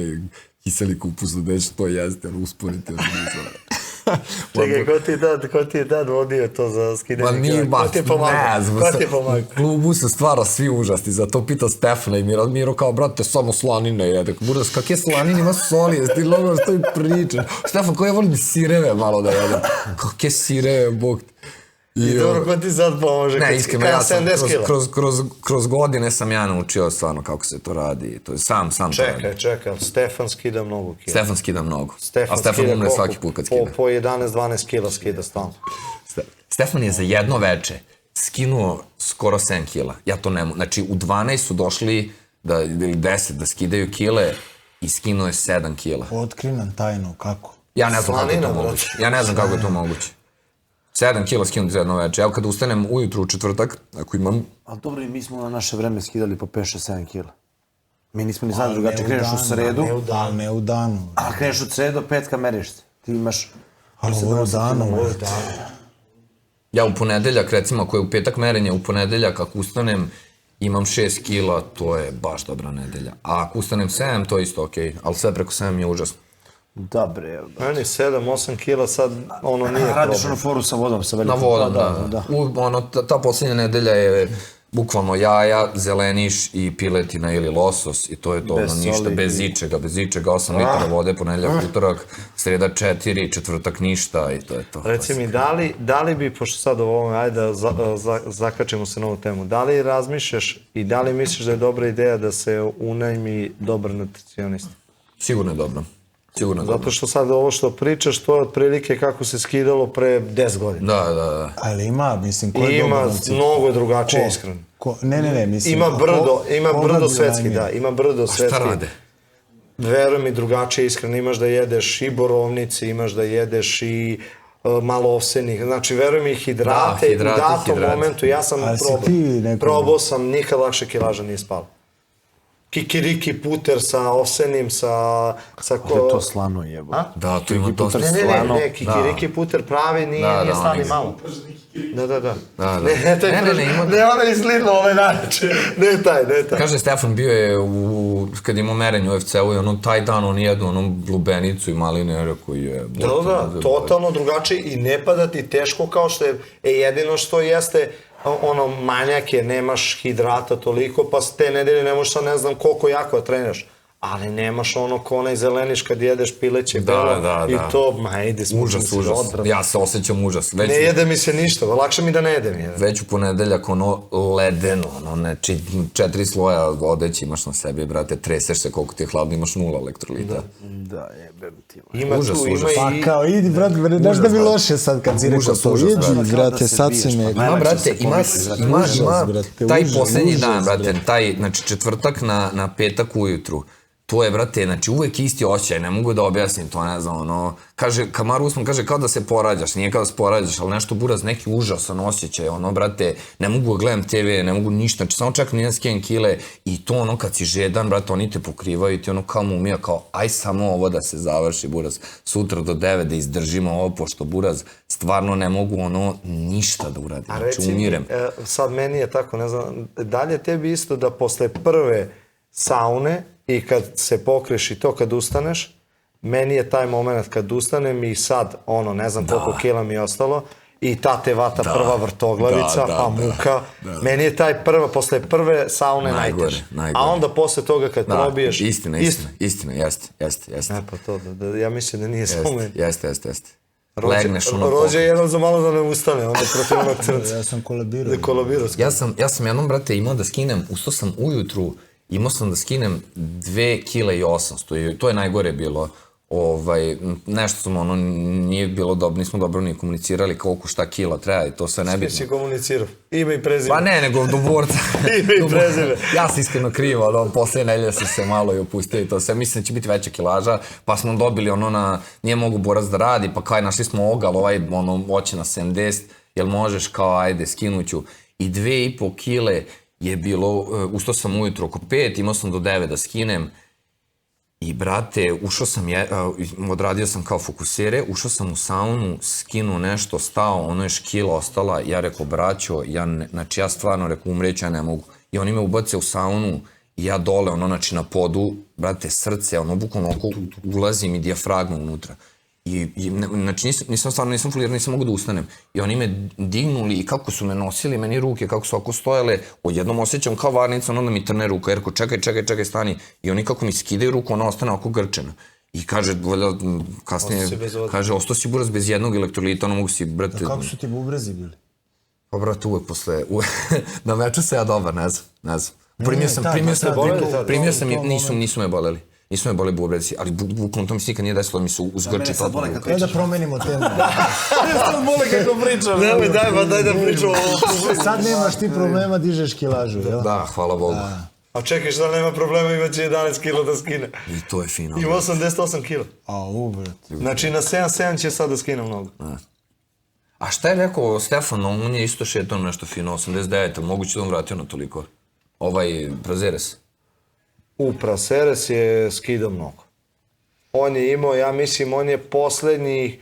kiseli kupus, neće to jesti, ono, usporiti, ono, meso. Čekaj, ko ti je tad vodio to za skidanje kila? Ko ti je pomagao? U klubu se stvara svi užasti, zato pitao Stefana i Miro kao, brate, samo slanine jede. Buras, kakve slanine, ima soli, jesi ti logo što mi pričaš? Stefan, ko ja volim sireve malo da jedem. Kakve sireve, bog ti. I dobro, ko ti sad pomože? Ne, iskreno, ja sam, kroz godine sam ja naučio stvarno kako se to radi. To je sam to radi. Čekaj, Stefan skida mnogo kila. Stefan skida mnogo. A Stefan umre svaki put kad skida. Po 11-12 kila skida stalno. Stefan je za jedno veče skinuo skoro 7 kila. Ja to ne mogu. Znači, u 12 su došli, ili 10, da skidaju kile i skinuo je 7 kila. Otkri nam tajnu, kako? Ja ne znam kako je to moguće. 7 kila skinuti za jedno veče. Evo kada ustanem ujutru u četvrtak, ako imam... Ali dobro, i mi smo na naše vreme skidali po 5-6-7 kila. Mi nismo ni znali drugačije. Kreneš u sredu, Ne u danu. a kreneš od sredo, petka meriš se. Ti imaš... Ali ovo je u danu. Ja u ponedeljak, recimo, ako je u petak merenje, u ponedeljak ako ustanem, imam 6 kila, to je baš dobra nedelja. A ako ustanem 7, to je isto okej. Ali sve preko 7 je užasno. Da, bre. Meni 7-8 kila sad, ono nije problem. Radiš ono foru sa vodom, sa Na velikom. vodom, da. Ta posljednja nedelja je bukvalno jaja, zeleniš i piletina ili losos i to je to, Bez ništa, soli. bez ičega, 8 litara vode, ponedeljak, utorak, sreda 4, četvrtak ništa i to je to. Reci mi, da li bi, pošto sad ovo, ajde da zakačimo se na ovu temu, da li razmišljaš i da li misliš da je dobra ideja da se unajmi dobar nutricionista? Sigurno je dobro. Sigurno je dobro. Zato što sad ovo što pričaš, to je otprilike kako se skidalo pre 10 godina. Da. Ali ima, mislim, ko je Ima dobar nutricionist? mnogo drugačije iskreno. Ne, mislim... Ima koga brdo bi svetski, unajmio? da, ima brdo Šta svetski. rade? Veruj mi, drugačije iskreno, imaš da jedeš i borovnice, imaš da jedeš i malo ovsenih, znači veruj mi hidrate, u datom momentu, ja sam Ali si ti probao sam, nikad lakše kilaža nije spalo. Kikiriki puter sa ovsenim, sa... Da je to slano jebo. Da, to ima dosta. Ne, kikiriki puter pravi nije stani malo. Da. Ne onaj iz Lidla, onaj najče. Ne taj. Kaže, Stefan bio je, kad imao merenje u UFC-u i ono, taj dan on jedu onu lubenicu i maline, rekao je... Da, totalno drugačije i ne pada ti teško kao što je, jedino što jeste, ono, manjak je, nemaš hidrata toliko, pa te nedelje ne možeš sad ne znam koliko jako da treniraš. Ali nemaš ono ko onaj zeleniš kad jedeš pileće belo i to, ma ide užas. Ja se osjećam užas. Ne jede mi se ništa, lakše mi da ne jedem. Već u ponedeljak ono ledeno, znači 4 sloja odeći imaš na sebi, brate, treseš se koliko ti je hladno, imaš 0 elektrolita. Da, jebem ti. Ima tu, ima i... Pa kao, idi, brate, znaš da bi loše sad kad si rekao to, idi, brate, sad si me... Ima, brate, ima taj posljednji dan, brate, taj, znači četvrtak na petak ujutru, to je, brate, znači uvek isti osjećaj, ne mogu da objasnim to, ne znam, ono, kaže, Kamar Usman kaže kao da se porađaš, nije kao da se porađaš, ali nešto buraz, neki užasan osjećaj, ono, brate, ne mogu da gledam TV, ne mogu ništa, znači samo čak nije sken kile i to ono kad si žedan, brate, oni te pokrivaju i ti ono kao mumija, kao, aj samo ovo da se završi, buraz, sutra do 9 da izdržimo ovo, pošto, buraz, stvarno ne mogu, ono, ništa da uradim, znači umirem. Sad meni je tako, ne znam, dalje tebi isto da posle prve saune i kad se pokriješ i to kad ustaneš, meni je taj moment kad ustanem i sad, ono, ne znam koliko kila mi je ostalo, i ta te vata prva vrtoglavica, pa muka. Meni je taj posle prve saune najteže. A onda posle toga kad probiješ... Istina, jeste. Pa to, ja mislim da nije samo meni. Jeste. Legneš ono... Rođe je jednom za malo da ne ustane, onda protiv onog crnca. Ja sam kolabirao. Ja sam jednom, brate, imao da skinem, ustao sam ujutru, imao sam da skinem 2 kila i 800 i to je najgore bilo. Nešto sam, ono, nije bilo dobro, nismo dobro ni komunicirali koliko šta kila treba i to sve nebitno. Si komunicirao? Ime i prezime? Pa ne, nego do borca. Ime i prezime. Ja sam iskreno krivo, ali posle nedelje sam se malo i opustio i to sve. Mislim da će biti veća kilaža, pa smo dobili ono na, nije mogu borac da radi, pa kao našli smo ogal, ono, oće na 70, jel možeš, kao ajde, skinuću. I 2,5 kile je bilo, ustao sam ujutro oko 5, imao sam do 9 da skinem. I, brate, ušao sam, odradio sam kao fokusere, ušao sam u saunu, skinuo nešto, stao, ono je škila ostala, ja rekao, braćo, znači ja stvarno rekao, umreću, ja ne mogu. I oni me ubace u saunu i ja dole, ono, znači na podu, brate, srce, ono, bukvalno oko, ulazim i dijafragma unutra. I, znači, nisam fulirao, nisam mogu da ustanem. I oni me dignuli i kako su me nosili, meni ruke, kako su oko stojale, odjednom osjećam kao varnica, onda mi trne ruka, jer čekaj, stani. I oni kako mi skidaju ruku, ona ostane oko grčena. I kaže, kasnije, kaže, ostao si buraz bez jednog elektrolita, ono mogu si, brate... Kako su ti bubrezi bili? Pa, brate, uvek posle, na večer se ja dobar, ne znam. Primio sam, nisu me boleli. Nisu me boli bubrezi, ali bukvalno to mi se nikad nije desilo da mi se uzgrči totalno ruka. Kaj da promenimo temu? Sad boli kako pričam. Nemoj, daj da pričamo o... Sad nemaš ti problema, dižeš kilažu, jel? Da, hvala Bogu. A čekaj, šta nema problema, imaće 11 kila da skine. I to je fino. Ima 88 kila. Brate. Znači na 7 će sad da skine mnogo. A šta je rekao Stefan, on je isto šetao nešto fino, 89, ali moguće da on vratio na toliko. Prazeres. Praseres je skidao mnogo. On je imao, ja mislim, on je poslednjih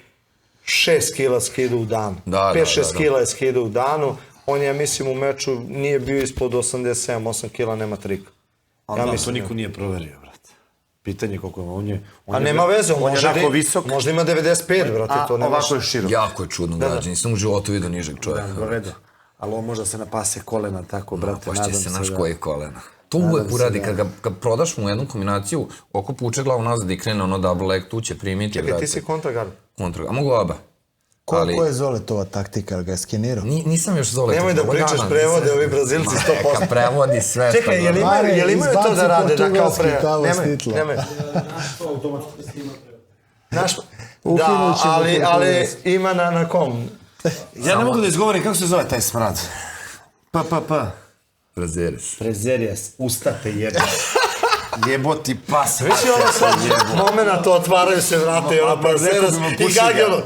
6 kila skidao u danu. 5-6 kila je skidao u danu. On je, ja mislim, u meču nije bio ispod 87-8 kila, nema trika. Ali da, to niko nije proverio, brate. Pitanje koliko je, A nema veze, on je onako visok. Možda ima 95, brate, to nema. Ovako je širok. Jako je čudno građan, nisam u životu vidio nižeg čovjeka. Da, redu. Ali on možda se napase kolena, tako, brate, nadam se. Pošće se naš koji kolena. To uvek uradi, kad prodaš mu jednu kombinaciju, oko puče glavu nazad i krene ono double leg, tu će primiti. Čekaj, ti si kontragard. A mogu oba. Ko je Zoletova taktika, ga je skenirao? Nisam još Zoletova. Nemoj da pričaš prevode, ovi Brazilci 100%. Neka prevodi sve što... Čekaj, jel imaju to da rade, da kao pre... Nemoj. Naš... Da, ali ima na kom? Ja ne mogu da izgovorim kako se zove taj smrad. Prazeres. Prezerijes, ustate jebe. Jeboti pas. Već je ono sad momenta, otvaraju se vrata i ono Prazeres i Gagi ono...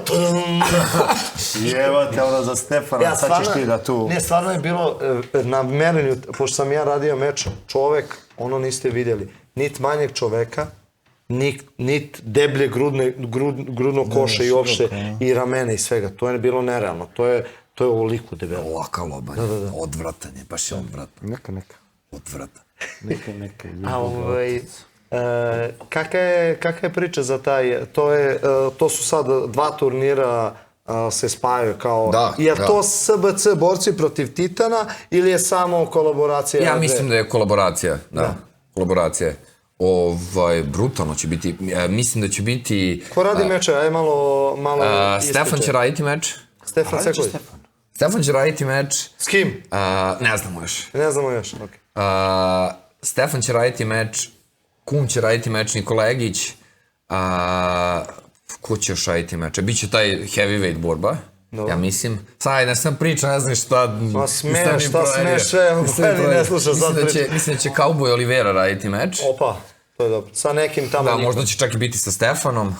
Jebate, ono za Stefana, sad ćeš ti da tu... Ne, stvarno je bilo na merenju, pošto sam ja radio meč, čovek, ono niste vidjeli, nit manjeg čoveka, nit deblje grudno koše i uopšte i ramene i svega. To je bilo nerealno. To je ovoliko debelo. Ovaka lobanja. Odvratan je, baš je odvratan. Neka. Odvratan. Neka. Kakva je priča za taj, to su sad 2 turnira se spajaju kao, je to SBC borci protiv Titana ili je samo kolaboracija? Ja mislim da je kolaboracija, da, kolaboracija. Brutalno će biti, mislim da će biti... Ko radi meče, aj malo ističe. Stefan će raditi meč. Stefan Seković. Stefan će raditi meč. S kim? Ne znamo još. Ne znamo još, okej. Stefan će raditi meč, Kum će raditi meč, Nikolajegić, ko će još raditi meč? Biće taj heavyweight borba, ja mislim. Sad, ne sam priča, ne znam šta... Ma smiješ, šta smiješ, meni ne sluša sad priča. Mislim da će Cowboy Oliveira raditi meč. Opa, to je dobro. Sa nekim tamo... Da, možda će čak i biti sa Stefanom.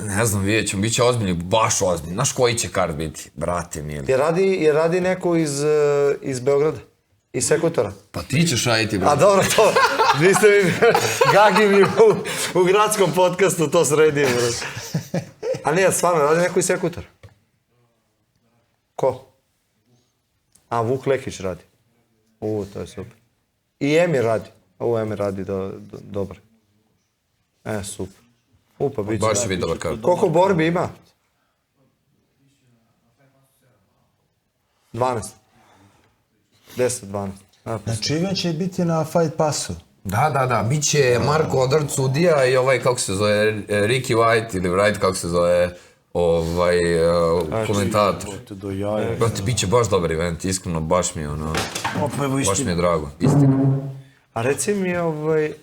Ne znam, vidjet ćemo, bit će ozbiljni, baš ozbiljni. Znaš koji će kart biti, brate mili. Je radi neko iz Beograda? Iz Sekutora? Pa ti ćeš raditi, brate. A dobro, to, vi ste mi, Gagi mi u gradskom podcastu to sredio, brate. A nije, stvarno, radi neko iz Sekutora? Ko? A, Vuk Lekić radi. To je super. I Emir radi. Emir radi dobro. Super. Pa bit će. Baš će biti dobar kart. Koliko borbi ima? 12. 10-12. Znači Ivan će biti na Fight Passu. Da, bit će Marko Odard sudija i kako se zove, Ricky White ili Wright, kako se zove, komentator. Brate, bit će baš dobar event, iskreno, baš mi je drago, istina. A reci mi,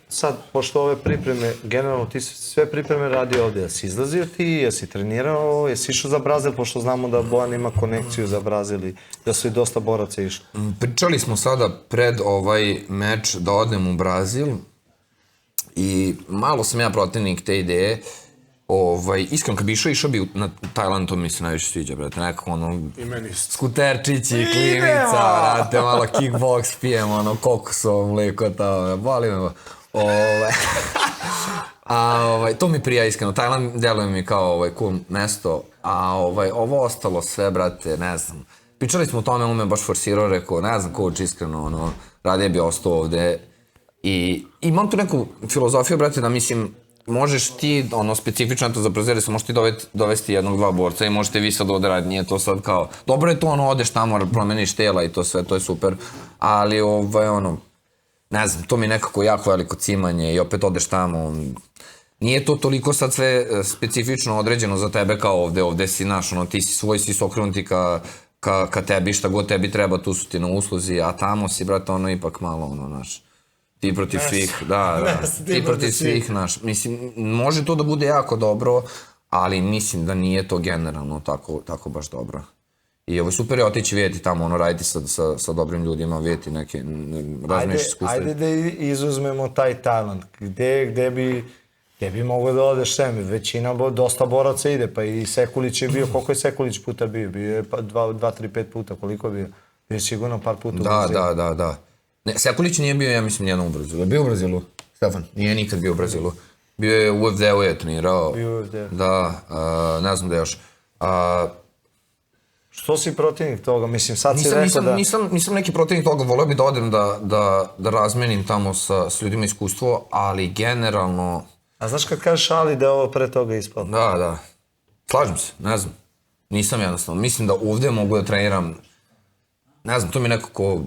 sad, pošto ove pripreme, generalno ti sve pripreme radi ovdje, jesi izlazio ti, jesi trenirao, jesi išao za Brazil, pošto znamo da Bojan ima konekciju za Brazil i da su i dosta boraca išli. Pričali smo sada pred ovaj meč da odem u Brazil i malo sam ja protivnik te ideje. Iskreno, kad bi išao bi na Tajland, to mi se najviše sviđa, brate, nekako skuterčići, klinica, brate, malo kickbox, pijem, kokosovo mlijeko, boli me. To mi prija iskreno, Tajland deluje mi kao cool mesto, a ovo ostalo sve, brate, ne znam. Pričali smo o tome, on me baš forsirao, rekao, ne znam, coach, iskreno, radije bi ostao ovde. I imam tu neku filozofiju, brate, da mislim, možeš ti, specifično za Prazeres, možeš ti dovesti 1-2 borca i možete vi sad ovde raditi, nije to sad kao, dobro je to, odeš tamo, promeniš tela i to sve, to je super, ali ne znam, to mi je nekako jako veliko cimanje i opet odeš tamo, nije to toliko sad sve specifično određeno za tebe kao ovde si naš, ti si svoj, si okrenuti ka tebi, šta god tebi treba, tu su ti na usluzi, a tamo si, brate, ipak malo, naš. Ti protiv svih, da, ti protiv svih, znaš, mislim, može to da bude jako dobro, ali mislim da nije to generalno tako baš dobro. I ovo je super je otići vidjeti tamo, raditi sa dobrim ljudima, vidjeti neke razmeš iskustva. Ajde da izuzmemo taj talent, gde gdje bi mogao da odeš sem, većina, dosta boraca ide, pa i Sekulić je bio, koliko je Sekulić puta bio? Bio je 2, 3, 5 puta, koliko je bio? Bio je sigurno par puta u Brazilu. Da. Ne, Sekulić nije bio, ja mislim, nijednom u Brazilu. Je bio u Brazilu, Stefan? Nije nikad bio u Brazilu. Bio je u UFD-u je trenirao. Bio u UFD-u. Da, ne znam da još. Što si protivnik toga? Mislim, sad si rekao da... Nisam neki protivnik toga, voleo bi da odem da razmenim tamo s ljudima iskustvo, ali generalno... A znaš kad kažeš ali da je ovo pre toga ispalo? Da. Slažem se, ne znam. Nisam jednostavno. Mislim da ovdje mogu da treniram, ne znam, to mi je nekako...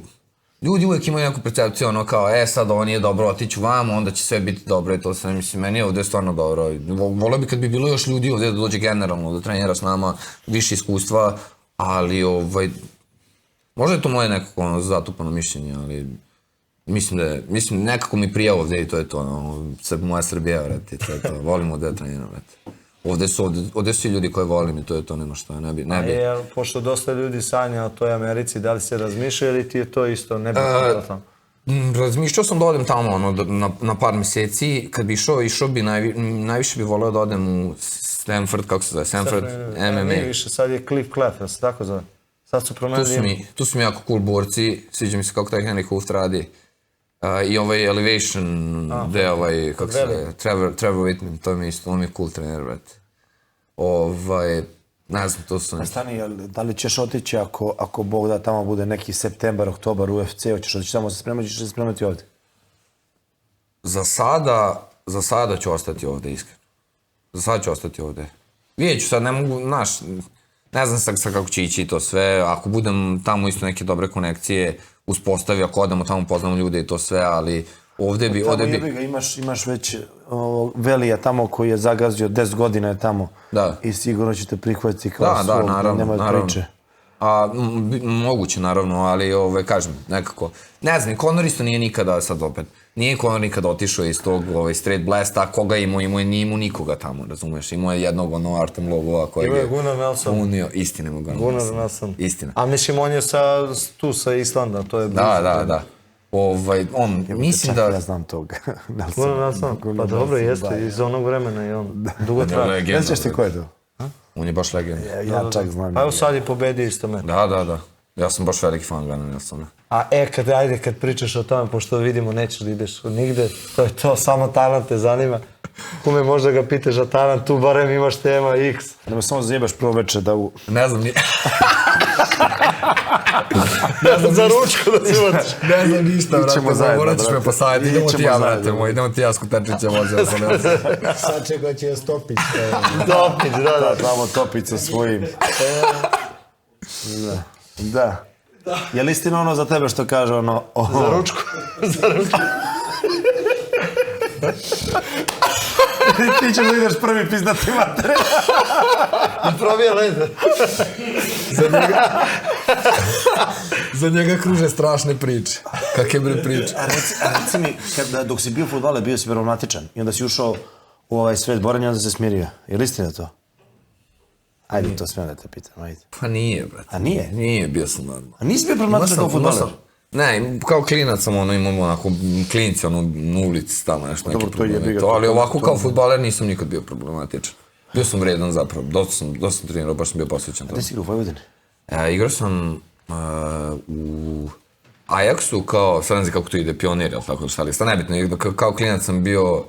Ljudi uvijek imaju neku percepciju, ono kao, sad ovo nije dobro, otiću vamo, onda će sve biti dobro i to sve, mislim, meni je ovdje stvarno dobro. Voleo bi kad bi bilo još ljudi ovdje da dođe generalno, da trenira s nama, više iskustva, ali možda je to moje nekako zatupano mišljenje, ali mislim nekako mi prija ovdje i to je to, moja Srbija, vrati, to je to, volim ovdje da treniram, vrati. Ovdje su i ljudi koje volim i to je to, nema što, ne bi. Pošto dosta ljudi sanja o toj Americi, da li se razmišlja ili ti je to isto, ne bi bilo tamo? Razmišljao sam da odem tamo na par mjeseci, kad bi išao bi, najviše bi voleo da odem u Stanford, kako se zove, Stanford MMA. Nije više, sad je Cliff Clef, jel se tako zove? Sad su promenili... Tu su mi jako cool borci, sviđa mi se kako taj Henry Hooft radi. I ovaj Elevation, gde ovaj, kako se zove, Trevor Whitman, to mi je isto, on mi je cool trener, brate. Ne znam, to su... Stani, da li ćeš otići ako Bog da tamo bude neki septembar, oktobar, UFC, hoćeš otići tamo se spremati, ćeš se spremati ovdje? Za sada ću ostati ovdje, iskreno. Za sada ću ostati ovdje. Vidjet ću sad, ne mogu, znaš, ne znam sad kako će ići i to sve, ako budem tamo isto neke dobre konekcije uspostavio, ako odemo tamo poznamo ljude i to sve, ali ovdje bi... Imaš već Velija tamo koji je zagazio, 10 godina je tamo i sigurno će te prihvatiti kao svog, nema priče. Moguće, naravno, ali kažem, nekako, ne znam, Conor isto nije nikada, sad opet, nije Conor nikada otišao iz tog straight blasta, koga imao, nije imao nikoga tamo, razumeš, imao je jednog Artem Lobova kojeg je Gunnar Nelson. Unio, istina ima Gunnar Nelson. Istina. A mislim, on je tu sa Islanda, to je blizu. Da. Mislim da... Ja znam tog Gunnar Nelson, pa dobro, jeste, iz onog vremena i on dugo traje. Ne znaš ti ko je to? On je baš legenda. Ja čak znam. Pa evo sad je pobedio isto me. Da. Ja sam baš veliki fan Gunnar Nelsona. Kad pričaš o tome, pošto vidimo nećeš da ideš nigde, to je to, samo talent te zanima. Kume, možda ga pitaš za talent, tu barem imaš tema X. Da me samo zajebaš prvo večer da u... Ne znam ni... Za ručku da se vodiš. Ne znam ništa, brate, morat ćeš me posavjeti, idemo ti ja s Kuterčića vozimo. Sad čega će je Stopić. Topić, da. Tamo Topić sa svojim. Da. Je li istina ono za tebe što kaže ono... Za ručku. Ti ćeš da ideš prvi pizdati mater. Da probije lede. Za njega kruže strašne priče. Kakve bre priče? Reci mi, dok si bio fudbaler, bio si problematičan i onda si ušao u ovaj svet borenja, onda se smirio. Je li istina to? Ajde, to smijem da te pitam, ajde. Pa nije, brate. A nije? Nije, bio sam normalno. A nisi bio problematičan kao fudbaler? Ne, kao klinac sam imao onako klinici na ulici tamo nešto neki problemi. Ali ovako kao fudbaler nisam nikad bio problematičan. Bio sam vredan zapravo, dosta sam trenirao, baš sam bio posvećan. A gde si igrao u Vojvodini? Igrao sam u Ajaxu kao, sad ne znam kako to ide, pionir, ali tako šta li, sta nebitno, kao klinac sam bio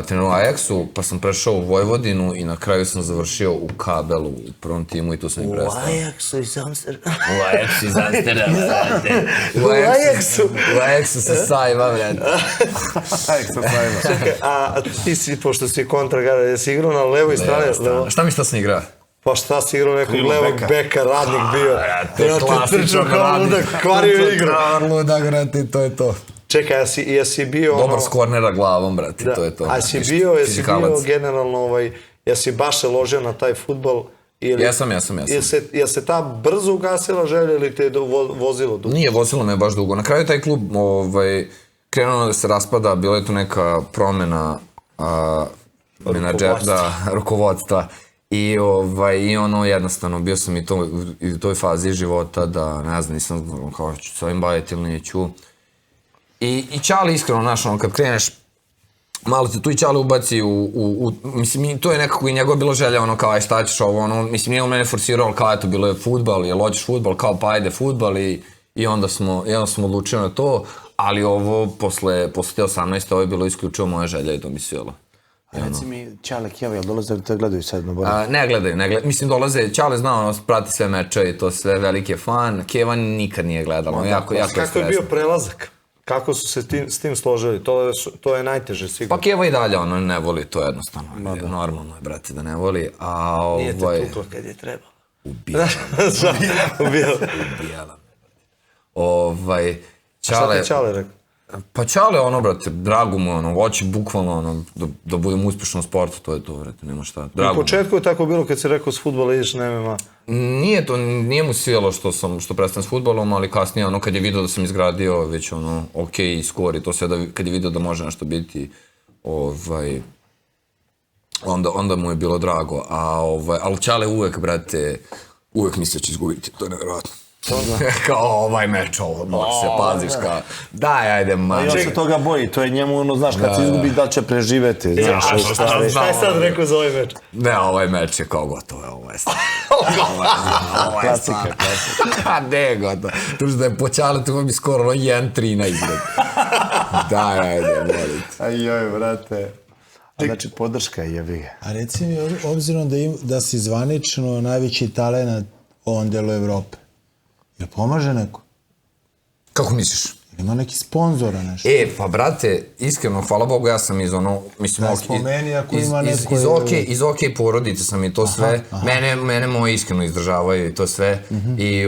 trenirao u Ajaxu, pa sam prešao u Vojvodinu i na kraju sam završio u Kabelu, u prvom timu i tu sam i prestao. U Ajaxu iz Amsterdama. U Ajaxu iz Amsterdama, brate. U Ajaxu sa sajma, brate. Ajax sa sajma. Čekaj, a ti si, pošto si kontragada, jesi igrao na levoj strani? Šta mi šta sam igrao? Pa šta si igrao nekog levog beka, radnik bio. Klasičan radnik. Kvario igru. Ludak, brate, to je to. Čekaj, jesi bio... Dobar s kornera glavom, brate, to je to. A jesi bio generalno, jesi baš se ložio na taj fudbal? Jesam. Jel se ta brzo ugasila želja ili te je vozilo dugo? Nije, vozilo me baš dugo. Na kraju taj klub krenuo da se raspada, bila je tu neka promena rukovodstva. I ono, jednostavno, bio sam i u toj fazi života da, ne znam, nisam znao kao ću se ovim baviti ili neću. I čali iskreno, znaš, ono, kad kreneš malo se tu i Čale ubaci mislim, to je nekako i njegova bila želja, ono, kao, aj, šta ćeš ovo, ono, mislim, nije on mene forsirao, ali kao, eto, bilo je fudbal, jel hoćeš fudbal, kao, pa ajde fudbal i onda smo odlučili na to, ali ovo, posle te 18. ovo je bilo isključivo moja želja i to mi svijelo. Reci mi, Čale, Keva, jel dolaze li te gledaju sad na borbi? Ne gledaju, mislim, dolaze, Čale zna, ono, prati sve meče i to sve, veliki je fan, Keva nikad nije gledala, jako je stresno. Kako je bio prelazak? Kako su se s tim složili? To je najteže, sigurno. Pa Keva i dalje, ono, ne voli to jednostavno. Normalno je, brate, da ne voli, a Nije te tukla kad je trebalo. Ubijala. Šta ti je Čale rekao? Pa Čale, ono, brate, drago mu, ono, hoće bukvalno, ono, da budem uspešan u sportu, to je to, brate, nema šta. U početku je tako bilo kad si rekao s fudbala ideš na MMA. Nije mu svijelo što prestanem s fudbalom, ali kasnije, ono, kad je vidio da sam izgradio već, ono, okej, skor i to sve, kad je vidio da može nešto biti, onda mu je bilo drago, ali Čale uvek, brate, uvek misle će izgubiti, to je nevjerojatno. Kao ovaj meč, ovo, se paziš, kao, daj, ajde, man. I on se toga boji, to je njemu, ono, znaš, kad se izgubi da će preživeti. Šta je sad rekao za ovaj meč? Ne, ovaj meč je kao gotovo, ovo je stvarno. Klasika. Ne, gotovo. Tu da je počalo, tu bi skoro 1-3 na igre. Daj, ajde, molite. Ajoj, brate. Znači, podrška je jebiga. A reci mi, obzirom da si zvanično najveći talent u ovom delu Evrope, jel pomaže neko? Kako misliš? Ima neki sponzora nešto? Pa brate, iskreno, hvala Bogu, ja sam iz ono, mislim, iz OK porodice sam i to sve. Mene moji iskreno izdržavaju i to sve. I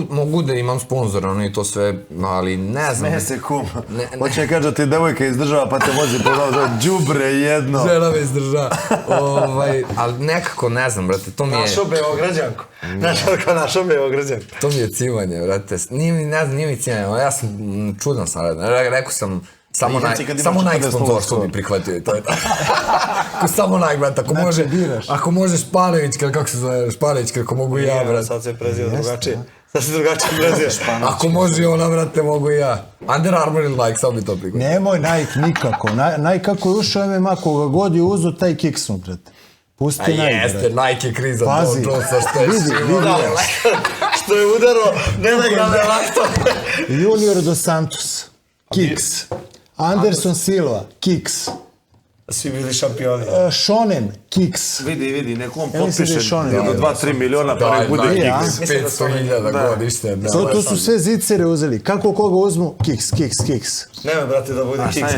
mogu da imam sponzora, ono i to sve, ali ne znam. Smeje se kum. Hoće kaže da ti devojka izdržava pa te vozi po novo, džubre jedno. Žena me izdržava. Ali nekako, ne znam, brate, to mi je... Našo Beograđanku. Našo Beograđanku. To mi je cimanje, brate. Nije mi cimanje, ja sam čudan sam, rekao sam, samo Nike sponzorstvo bi prihvatio i to je to. Samo Nike, brate, ako može Španovićka, kako se zove, Španovićka, ako mogu i ja, brate. Sad se prezio drugačije. Sad se drugačije prezio. Ako može i ona, brate, mogu i ja. Under Armour ili Nike, samo bi to prihvatio. Nemoj Nike nikako. Nike kako je ušao MMA, koga god je uzu, taj kiksnu, brate. Pusti Nike, brate. Jeste, Nike je kriza. Pazi, vidi. Što je udaro nelegalne laktove. Junior dos Santos, kiks. Anderson Silva, kiks. Svi bili šampioni. Shonen, kiks. Vidi, nekom potpiše do 2-3 miliona pa nek bude kiks. 500.000 godište. To su sve zicere uzeli. Kako koga uzmu? Kiks. Nema, brate, da bude kiks.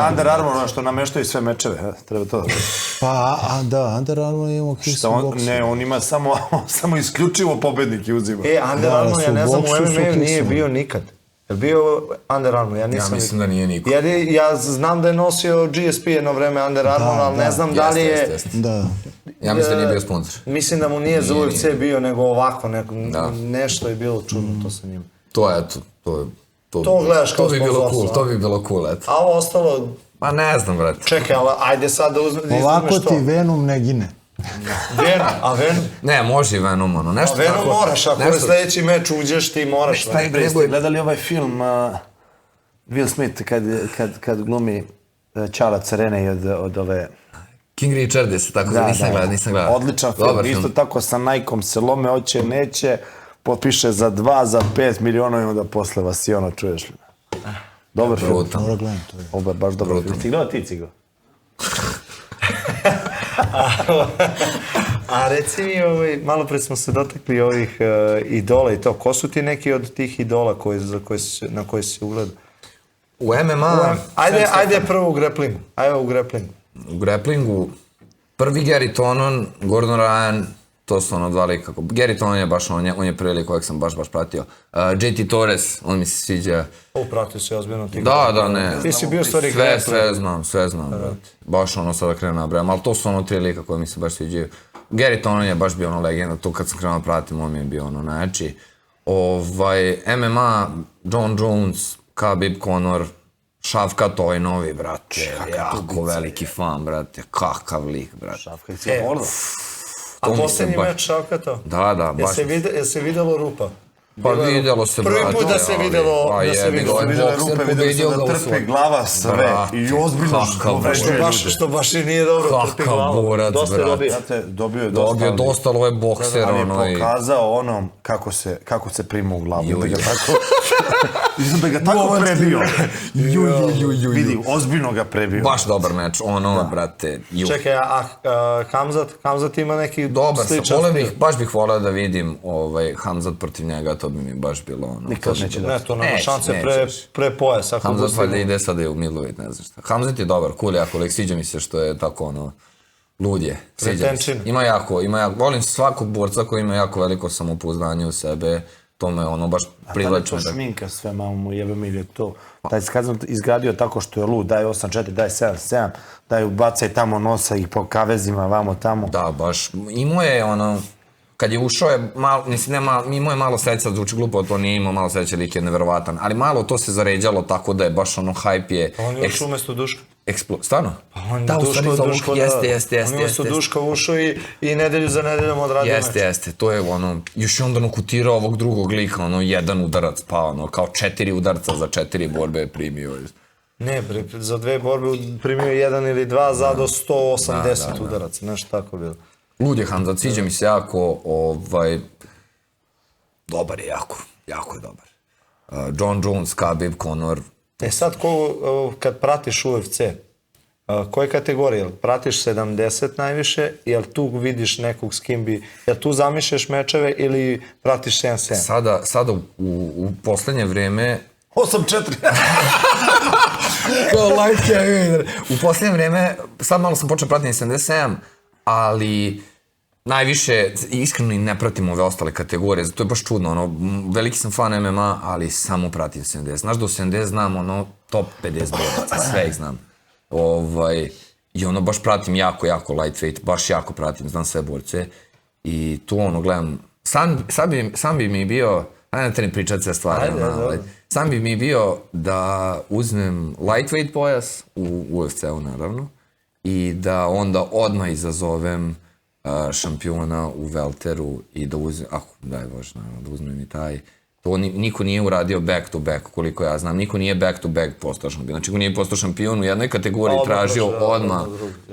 Under Armour, što nameštaju sve mečeve, treba to da bude. Pa, da, Under Armour imamo kiks u boksu. Ne, on ima samo isključivo pobednike uzima. Under Armour, ja ne znam, u MMA nije bio nikad. Je bio Under Armour, ja nisam... Ja mislim da nije niko. Ja znam da je nosio GSP jedno vreme Under Armour, ali ne znam da li je... Ja mislim da nije bio sponsor. Mislim da mu nije za UFC bio, nego ovako, nešto je bilo čudno to sa njim. To je, eto, to gledaš kao sponzorstvo. To bi bilo cool, eto. A ovo ostalo... Pa ne znam, brate. Čekaj, ali ajde sad da izuzmeš to. Ovako ti Venom ne gine. Venom? Ne, može i Venom, ono, nešto tako. Venom moraš, ako je sledeći meč uđeš, ti moraš. Šta je bre, ste gledali ovaj film Will Smith kad glumi Čala Carene i od ove... King Richard je se tako, nisam gledao. Odličan film, isto tako sa Nike-om se lome, hoće, neće, potpiše za 2, za 5 miliona i onda posle vas i ono čuješ li. Dobar film. Dobro gledam to. Ovo je baš dobro film. Ti gledao ti, Cigo? A reci mi, malo pre smo se dotakli ovih idola i to. Ko su ti neki od tih idola na koje si ugledao? U MMA... Ajde prvo u grapplingu. U grapplingu prvi Gary Tonon, Gordon Ryan, to su ono dva lika. Gary Tonon je baš on je prvi lik kojeg sam baš pratio. JT Torres, on mi se sviđa. Pratio se ozbiljno ti. Da, ne. Ti si bio stvari grappling. Sve znam, brate. Baš ono sada krenuo nabrajam, ali to su ono 3 lika koje mi se baš sviđaju. Gary Tonon je baš bio ono legenda, to kad sam krenuo pratim, on mi je bio ono najjači. MMA, John Jones, Khabib Conor, Šavkat, ovaj novi, brate, jako veliki fan, brate, kakav lik, brate. Šavkat je bordo. A posljednji meč Šavkata? Da, baš. Jel se videlo rupa? Pa videlo se, Prvi brate. put da se ali- videlo- Pa da se jebi ga, videlo. ovaj Vidjela bokser rupe, vidjeli pobedio su ga da u trpe svoj. glava sve Brate, i ozbiljno kakav povređuje borac. Što baš i nije dobro, trpi Kakav glavu. borac, Dosta je brate. dobio. Znate, dobio je Dobio dosta, dosta, ali ovo je bokser, ali je ono i... pokazao onom kako se prima u glavu. Da ga tako, da ga tako prebio. Vidi, ozbiljno ga prebio. Baš dobar meč, ono, brate, ju. Čekaj, Hamzat ima neki Dobar, sličan baš bih voleo da vidim Hamzat protiv njega, to bi mi baš bilo ono. Nikad neće da. Ne, to nema Neće, šanse nećeš. pre pojas. Ako Hamzat dostigne. valjda ide sada u middleweight, ne znam šta. Hamzat je dobar, cool jako lik, sviđa mi se što je tako ono, lud je, sviđa mi se. Retenčina. Ima jako, volim svakog borca koji ima jako veliko samopouzdanje u sebe, to me ono baš privlačno. To šminka sve, mamo mu jebe mi je to. Taj skazan izgradio tako što je lud, daj 8-4, daj 7-7, daj bacaj tamo nosa i po kavezima, vamo tamo. Da, baš, imao je ono, kad je ušao je malo, mislim ne malo, imao je malo sreća, zvuči glupo, to nije imao malo sreća, lik je neverovatan, ali malo to se zaređalo tako da je baš ono hype je... On je ušao umesto Duška. Stvarno? On Da, u stvari za Luka, jeste. On je umesto Duška ušao i nedelju za nedeljom odradio meč. Jeste, to je ono, još je onda nokutirao ovog drugog lika, ono, jedan udarac, pa ono, kao 4 udarca za 4 borbe je primio. Ne, za 2 borbe primio je 1 ili 2 za do 180 udaraca, nešto tako bilo. Lud je Hamzat, sviđa mi se jako, dobar je jako je dobar. John Jones, Khabib, Conor. Sad, kad pratiš UFC, koje kategorije? Jel pratiš 70 najviše, jel tu vidiš nekog s kim bi, jel tu zamišljaš mečeve ili pratiš 7-7? Sada u poslednje vreme 8-4. kao light heavyweight. U poslednje vreme, sad malo sam počeo pratiti 77, ali najviše, iskreno i ne pratim ove ostale kategorije, zato je baš čudno, ono, veliki sam fan MMA, ali samo pratim 70. Znaš da u 70 znam, ono, top 50 boraca, sve ih znam. I ono, baš pratim jako lightweight, baš jako pratim, znam sve borce. I tu, ono, gledam, sam bi mi bio, ajde ne pričati sve stvari, ali sam bi mi bio da uzmem lightweight pojas u UFC-u, naravno, i da onda odmah izazovem šampiona u welteru i da uzmem, daj Bože, naravno, da uzmem i taj. To niko nije uradio back to back, koliko ja znam. Niko nije back to back postao šampion. Znači, ko nije postao šampion u jednoj kategoriji, tražio odmah,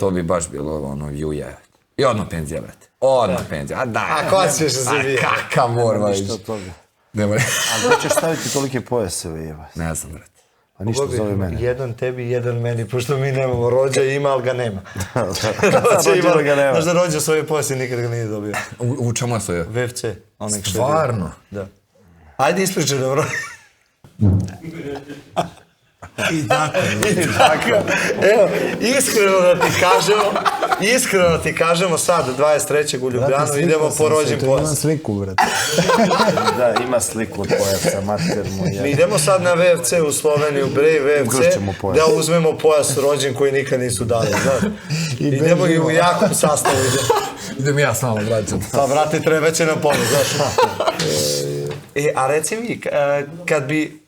to bi baš bilo ono, je. I odmah penzija, brate. Odmah penzija. A daj. A ko ćeš se biti? Kakav morva. Ništa od toga. Nemoj. Ali ko ćeš staviti tolike pojaseve, jeba? Ne znam, brate. Pa ništa zove mene. Jedan tebi, jedan meni, pošto mi nemamo. Rođa ima, ali ga nema. Rođa ga nema. Znaš da Rođa svoje pojase nikad ga nije dobio. U čemu je svoje? VFC. Stvarno? Da. Ajde ispričaj nam, Rođa. I tako. Evo, iskreno da ti kažemo sad, 23. u Ljubljanu, idemo po rođen Imam pojas. sliku, brate. Da, ima sliku od pojasa, mater mu Mi je. idemo sad na VFC u Sloveniju, Brave VFC, Ugršćemo pojas. da uzmemo pojas rođen koji nikad nisu dali, znaš. Idemo i u jakom sastavu. Idem ja s vama, braćom. Pa, brate, treba će nam pomoć, znaš. A reci mi, kad bi,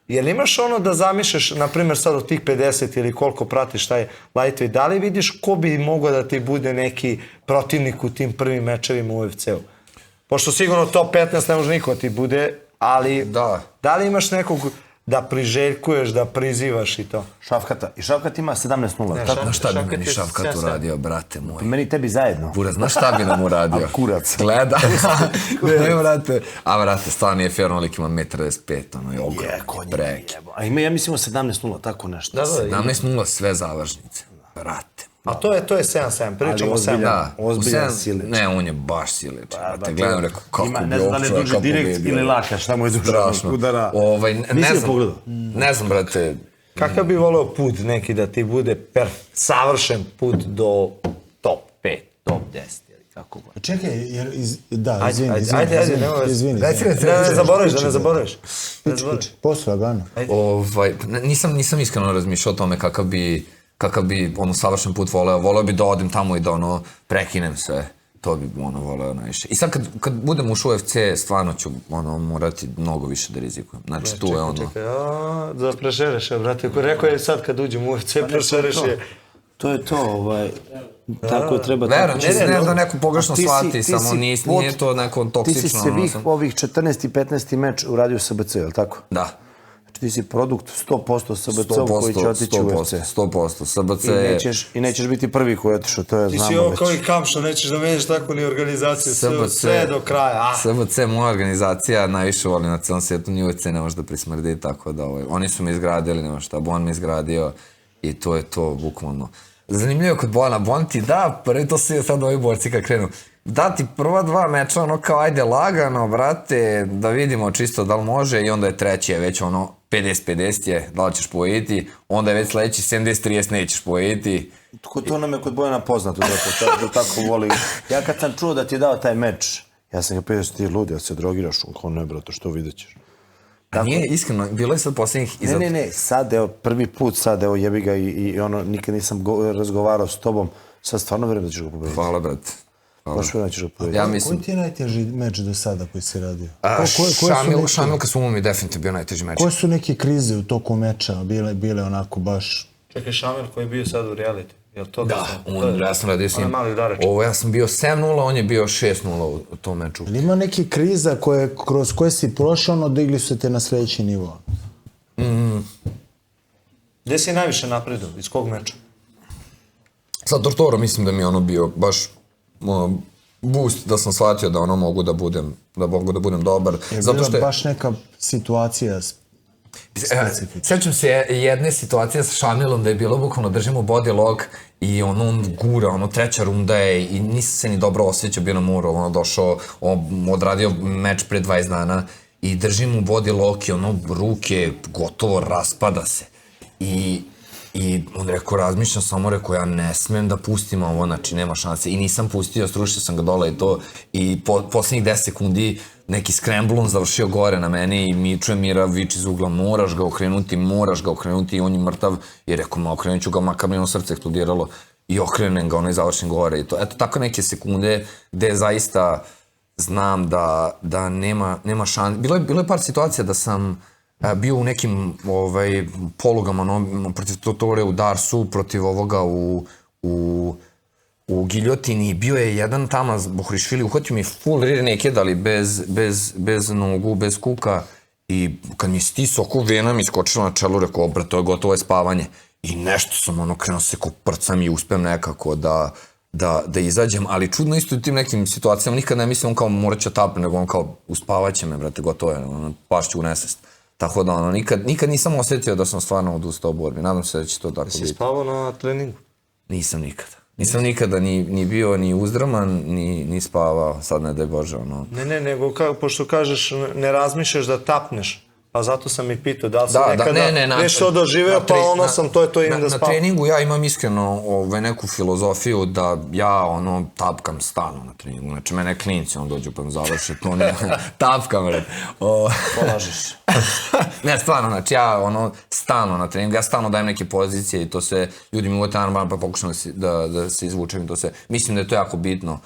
jel imaš ono da zamišljaš, na primjer sad od tih 50 ili koliko pratiš taj lightweight, da li vidiš ko bi mogao da ti bude neki protivnik u tim prvim mečevima u UFC-u? Pošto sigurno top 15 ne može niko ti bude, ali da li imaš nekog da priželjkuješ, da prizivaš i to? Šafkata. I Šafkat ima 17-0. Tako? Znaš šta bi meni Šafkat uradio, brate moj? Meni i tebi zajedno. Kurac, znaš šta bi nam uradio? A kurac. Gleda. Ne, brate. A, brate, stvarno je fair, onolik ima 1,95 m, ono je ogrom, preki. A ima, ja mislimo 17-0, tako nešto. Da, 17-0 sve završnice, brate. A to je 7-7, pričamo o 7. Da, ozbiljan u silič. Ne, on je baš silič, brate. Gledam, rekao, kako bi ne znam da li je ovog duže čovjeka direkt pobedio. ili laka, šta mu je duže udara. Nisi ga pogledao? Ne znam, brate. Kakav bi voleo put neki da ti bude savršen put do top 5, top 10 ili kako god? Čekaj, jer da, Ajde, izvini. Da ne zaboraviš. Posao, lagano. Nisam iskreno razmišljao o tome kakav bi ono savršen put voleo bi da odem tamo i da ono prekinem sve, to bi ono voleo najviše. I sad kad budem ušao u UFC, stvarno ću ono morati mnogo više da rizikujem, znači tu je ono... Čekaj, da prešereš, brate, rekao je sad kad uđem u UFC, prešereš je... To je to, tako treba. Verujem, tako- ne da neko pogrešno A ti si- shvati, ti samo si nije to neko toksično. Ti si svih ovih 14. i 15. meč uradio SBC, je li tako? Da. Znači ti si produkt 100% SBC-ov koji će otići u UFC. 100%. SBC I nećeš biti prvi koji je otišao, to je Ti si znamo ovo već. kao i Kamšo, nećeš da meniš tako ni organizaciju, sve do kraja. SBC je moja organizacija, najviše volim na celom svijetu, ni UFC ne može da prismrdi, tako da oni su me izgradili, nema šta, Bon me izgradio i to je to, bukvalno. Zanimljivo je kod Bona, Bon ti da, prvi to svi sad ovi borci kad krenu, da ti prva 2 meča, ono kao ajde lagano, brate, da vidimo čisto da li može i onda je treći je već ono 50-50 je, da li ćeš pobediti, onda je već sledeći 70-30 nećeš pobediti. To nam je kod Bojana poznato, da tako voli. Ja kad sam čuo da ti je dao taj meč, ja sam ga pitao, ti ludi, ja se drogiraš, on kao ne, brate, što vidjet ćeš. Nije, iskreno, bilo je sad posljednjih... Ne, sad, evo, prvi put sad, evo, jebi ga i ono, nikad nisam razgovarao s tobom, sad stvarno verujem da ćeš ga pobediti. Hvala, brate. Baš verujem da ćeš ga pobediti. Ja mislim... Koji ti je najteži meč do sada koji si radio? Šamil Kasumov mi definitivno bio najteži meč. Koje su neke krize u toku meča bile onako baš... Čekaj, Šamil koji je bio sad u reality, jel to? Da, ja sam radio s njim. Mali udarač. Ovo, ja sam bio 7-0, on je bio 6-0 u tom meču. Ali ima neke kriza kroz koje si prošao, digli su te na sledeći nivo? Gde si najviše napredo? Iz kog meča? Sa Tortoro mislim da mi je ono bio baš boost da sam shvatio da ono mogu da budem dobar. Je bila baš neka situacija Sjećam se jedne situacije sa Šamilom da je bilo bukvalno držimo body lock i on gura, ono treća runda je i nisam se ni dobro osjećao, bio na moru, ono došao, odradio meč pre 20 dana i držim mu body lock i ono ruke gotovo raspada se i on rekao, razmišljam samo, rekao, ja ne smem da pustim ovo, znači nema šanse i nisam pustio, strušio sam ga dole i to i poslednjih 10 sekundi neki scramble on završio gore na mene i mi čujem Mira vič iz ugla, moraš ga okrenuti i on je mrtav i rekao, ma okrenut ću ga, makar mi ono srce eksplodiralo i okrenem ga, ono i završim gore i to. Eto, tako neke sekunde gde zaista znam da nema šanse. Bilo je par situacija da sam bio u nekim polugama protiv Totore u Darsu, protiv ovoga u giljotini, bio je jedan Tamaz Bohrišvili, uhvatio mi full rear naked, ali bez nogu, bez kuka i kad mi je stisao oko vena mi iskočila na čelu, rekao, obrat, to je gotovo je spavanje i nešto sam krenuo se ko prcam i uspem nekako da izađem, ali čudno isto u tim nekim situacijama, nikad ne mislim on kao morat će tapne, nego on kao uspavaće me, brate, gotovo je, pašću u nesvest. Tako da, nikad nisam osjetio da sam stvarno odustao u borbi. Nadam se da će to tako biti. Si spavao na treningu? Nisam nikada. Nisam nikada ni bio ni uzdraman, ni spavao. Sad ne daj Bože, ono... Ne, nego pošto kažeš ne razmišljaš da tapneš, pa zato sam i pitao da li sam nekada nešto doživeo, pa ono sam, to je to idem da spavam. Na treningu ja imam iskreno neku filozofiju da ja tapkam stalno na treningu. Znači mene klinci dođu pa mi završe, to ne tapkam, red. Polažiš. Ne, stvarno, znači ja stalno na treningu, ja stalno dajem neke pozicije i to se, ljudi mi uvete naravno pa pokušam da se izvučem i to se, mislim da je to jako bitno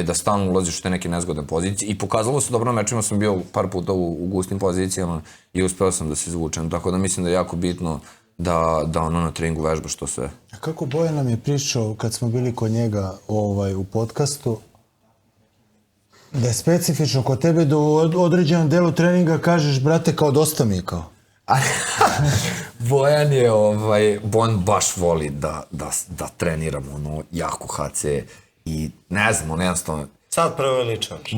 da stalno ulaziš u te neke nezgodne pozicije i pokazalo se dobro na mečima, sam bio par puta u gustim pozicijama i uspeo sam da se izvučem, tako da mislim da je jako bitno da na treningu vežbaš to sve. A kako Bojan nam je pričao kad smo bili kod njega u podcastu, da je specifično kod tebe da u određenom delu treninga kažeš, brate, kao dosta mi kao. Bojan je, Bojan baš voli da treniramo jako HC i ne znam, jednostavno... Sad preveličavaš.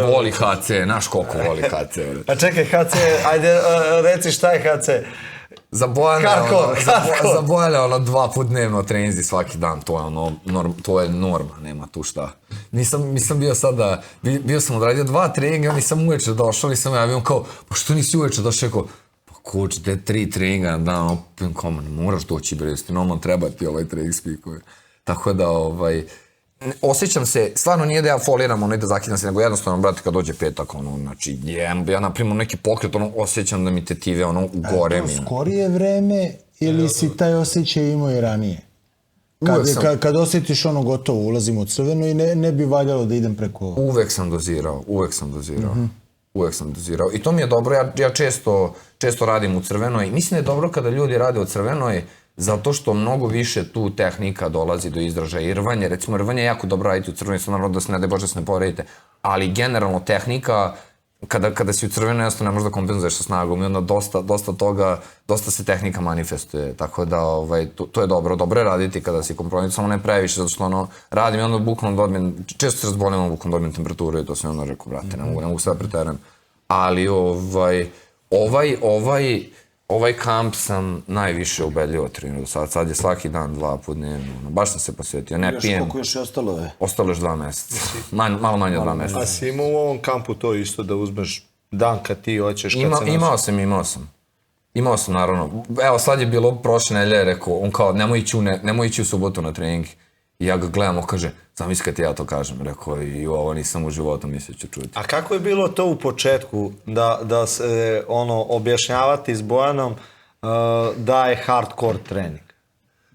Voli HC, znaš koliko voli HC. A čekaj, HC, ajde reci šta je HC. Za Bojana je 2 put dnevno treninzi svaki dan, to je norma, nema tu šta. Nisam bio sada, bio sam odradio 2 treninga, ja nisam uveče došao, nisam ja bio kao, pa što nisi uveče došao, rekao, pa coach, da je 3 treninga na dan, opet kao, moraš doći, bre, normalno treba ti ovaj trening spikove. Tako da, osjećam se, stvarno nije da ja foliram, da zakidam se, nego jednostavno, brate, kad dođe petak, znači, ja naprimam neki pokret, osjećam da mi tetive, ugore mi. A to skorije vreme ili si taj osjećaj imao i ranije? Kad osjetiš gotovo, ulazim u crveno i ne bi valjalo da idem preko ovo? Uvek sam dozirao. I to mi je dobro, ja često radim u crvenoj. Mislim da je dobro kada ljudi rade u crvenoj, zato što mnogo više tu tehnika dolazi do izražaja i rvanje, recimo rvanje je jako dobro raditi u crvenoj, sad naravno da se ne daj Bože da se ne povredite, ali generalno tehnika, kada si u crvenoj jednostavno ne možeš da kompenzuješ sa snagom i onda dosta toga, dosta se tehnika manifestuje, tako da to je dobro je raditi kada si kompromis, samo ne previše, zato što ono, radim i onda bukvalno dobijem, često se razbolim, bukvalno dobijem temperaturu i to sam onda rekao, brate, ne mogu sve preteram, ali ovaj kamp sam najviše ubedljivo trenirao do sada. Sad je svaki dan 2 puta dnevno. Baš sam se posvetio. Ne pijem. Koliko još je ostalo je? Ostalo još 2 meseca. Malo manje od 2 meseca. A si imao u ovom kampu to isto da uzmeš dan kad ti hoćeš, kad se nosiš? Imao sam, naravno. Evo, sad je bilo prošle nedelje, rekao, on kao, nemoj ići u subotu na trening. I ja ga gledam, on kaže, zamisli kad ti ja to kažem. Rekao, i ovo nisam u životu mislio ću čuti. A kako je bilo to u početku, da se objašnjavati s Bojanom da je hardcore trening?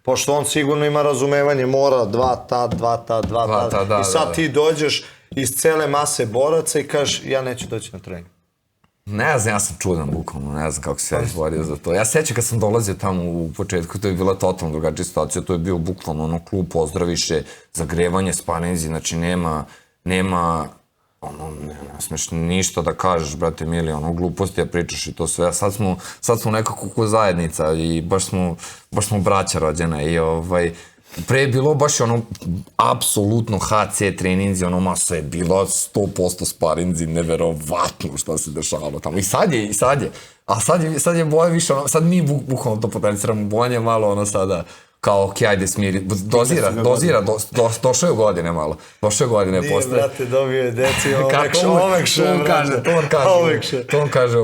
Pošto on sigurno ima razumevanje, mora 2 ta. I sad ti dođeš iz cele mase boraca i kažeš, ja neću doći na trening. Ne znam, ja sam čudan, bukvalno, ne znam kako se ja izborio za to. Ja sećam kad sam dolazio tamo u početku, to je bila totalno drugačija situacija, to je bio bukvalno ono klub, pozdraviše, zagrevanje, sparinzi, znači nema, ono, ne smeš ništa da kažeš, brate mili, ono, gluposti da pričaš i to sve, a sad smo nekako ko zajednica i baš smo braća rođena i pre je bilo baš ono, apsolutno HC treninzi, ono masa je bila 100% sparinzi, neverovatno šta se dešavalo tamo. I sad je. A sad je Bojan više, ono, sad mi bukvalno to potenciramo, Bojan je malo ono sada, kao okej, ajde smiri, dozira, došao je u godine malo, Nije, brate, dobio je deci, omekše, to on kaže,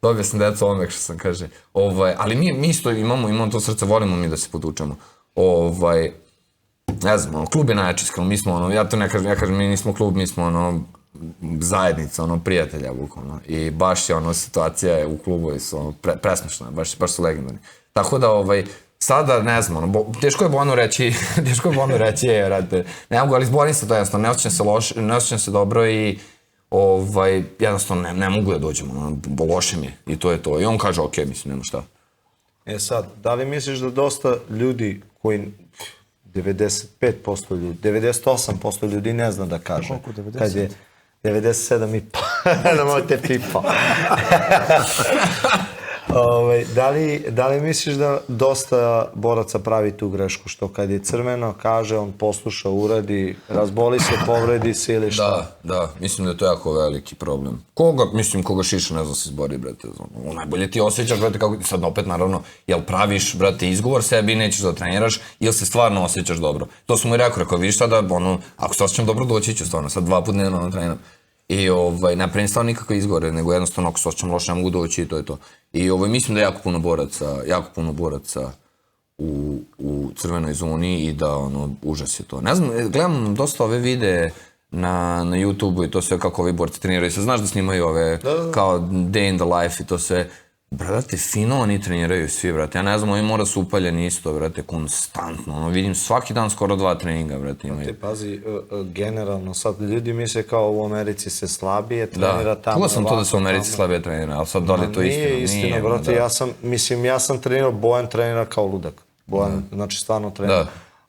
dobio sam decu, omekše sam, kaže, ali mi isto imamo to srce, volimo mi da se potučemo. Ne znam, klub je najjači, mi smo, ono, ja to ne kažem, mi nismo klub, mi smo, ono, zajednica, ono, prijatelja, bukvalno, i baš je, ono, situacija u klubu su, ono, presmešna, baš su legendarni. Tako da, sada, ne znam, ono, teško je Bojanu reći, radite, ne mogu, ali izborim se to jednostavno, ne osjećam se dobro i, jednostavno, ne mogu da dođem, ono, loše mi je, i to je to, i on kaže, okej, mislim, nema šta. Sad, da li misliš da dosta ljudi koji 95% ljudi, 98% ljudi ne zna da kaže. Koliko, 90? Kad je 97,5. Nemojte pipa. Da li misliš da dosta boraca pravi tu grešku, što kad je crveno, kaže, on posluša, uradi, razboli se, povredi se ili šta? Da, mislim da je to jako veliki problem. Koga šiša ne zna se izbori, brate, najbolje ti osjećaš, brate, kako ti sad opet, naravno, jel praviš, brate, izgovor sebi i nećeš da treniraš, ili se stvarno osjećaš dobro. To sam mu i rekao, vidiš sada, ako se osjećam dobro, doći ću stvarno, sad 2 puta dnevno treniram. I ne pravim stvarno nikakve izgovore, nego jednostavno ako se osjećam loše, ne mogu doći i to je to. I mislim da je jako puno boraca u crvenoj zoni i da, užas je to. Ne znam, gledam dosta ove videe na YouTube-u i to sve kako ovi borci treniraju. Sad znaš da snimaju ove kao day in the life i to sve. Brate, fino oni treniraju svi, brate. Ja ne znam, oni mora su upaljeni isto, brate, konstantno. Vidim svaki dan skoro 2 treninga, brate, imaju. Te pazi, generalno, sad ljudi misle kao u Americi se slabije trenira tamo. Čuo sam to da se u Americi slabije trenira, ali sad da li je to istina? Nije istina, brate, ja sam trenirao, Bojan trenira kao ludak. Bojan, znači, stvarno trenira.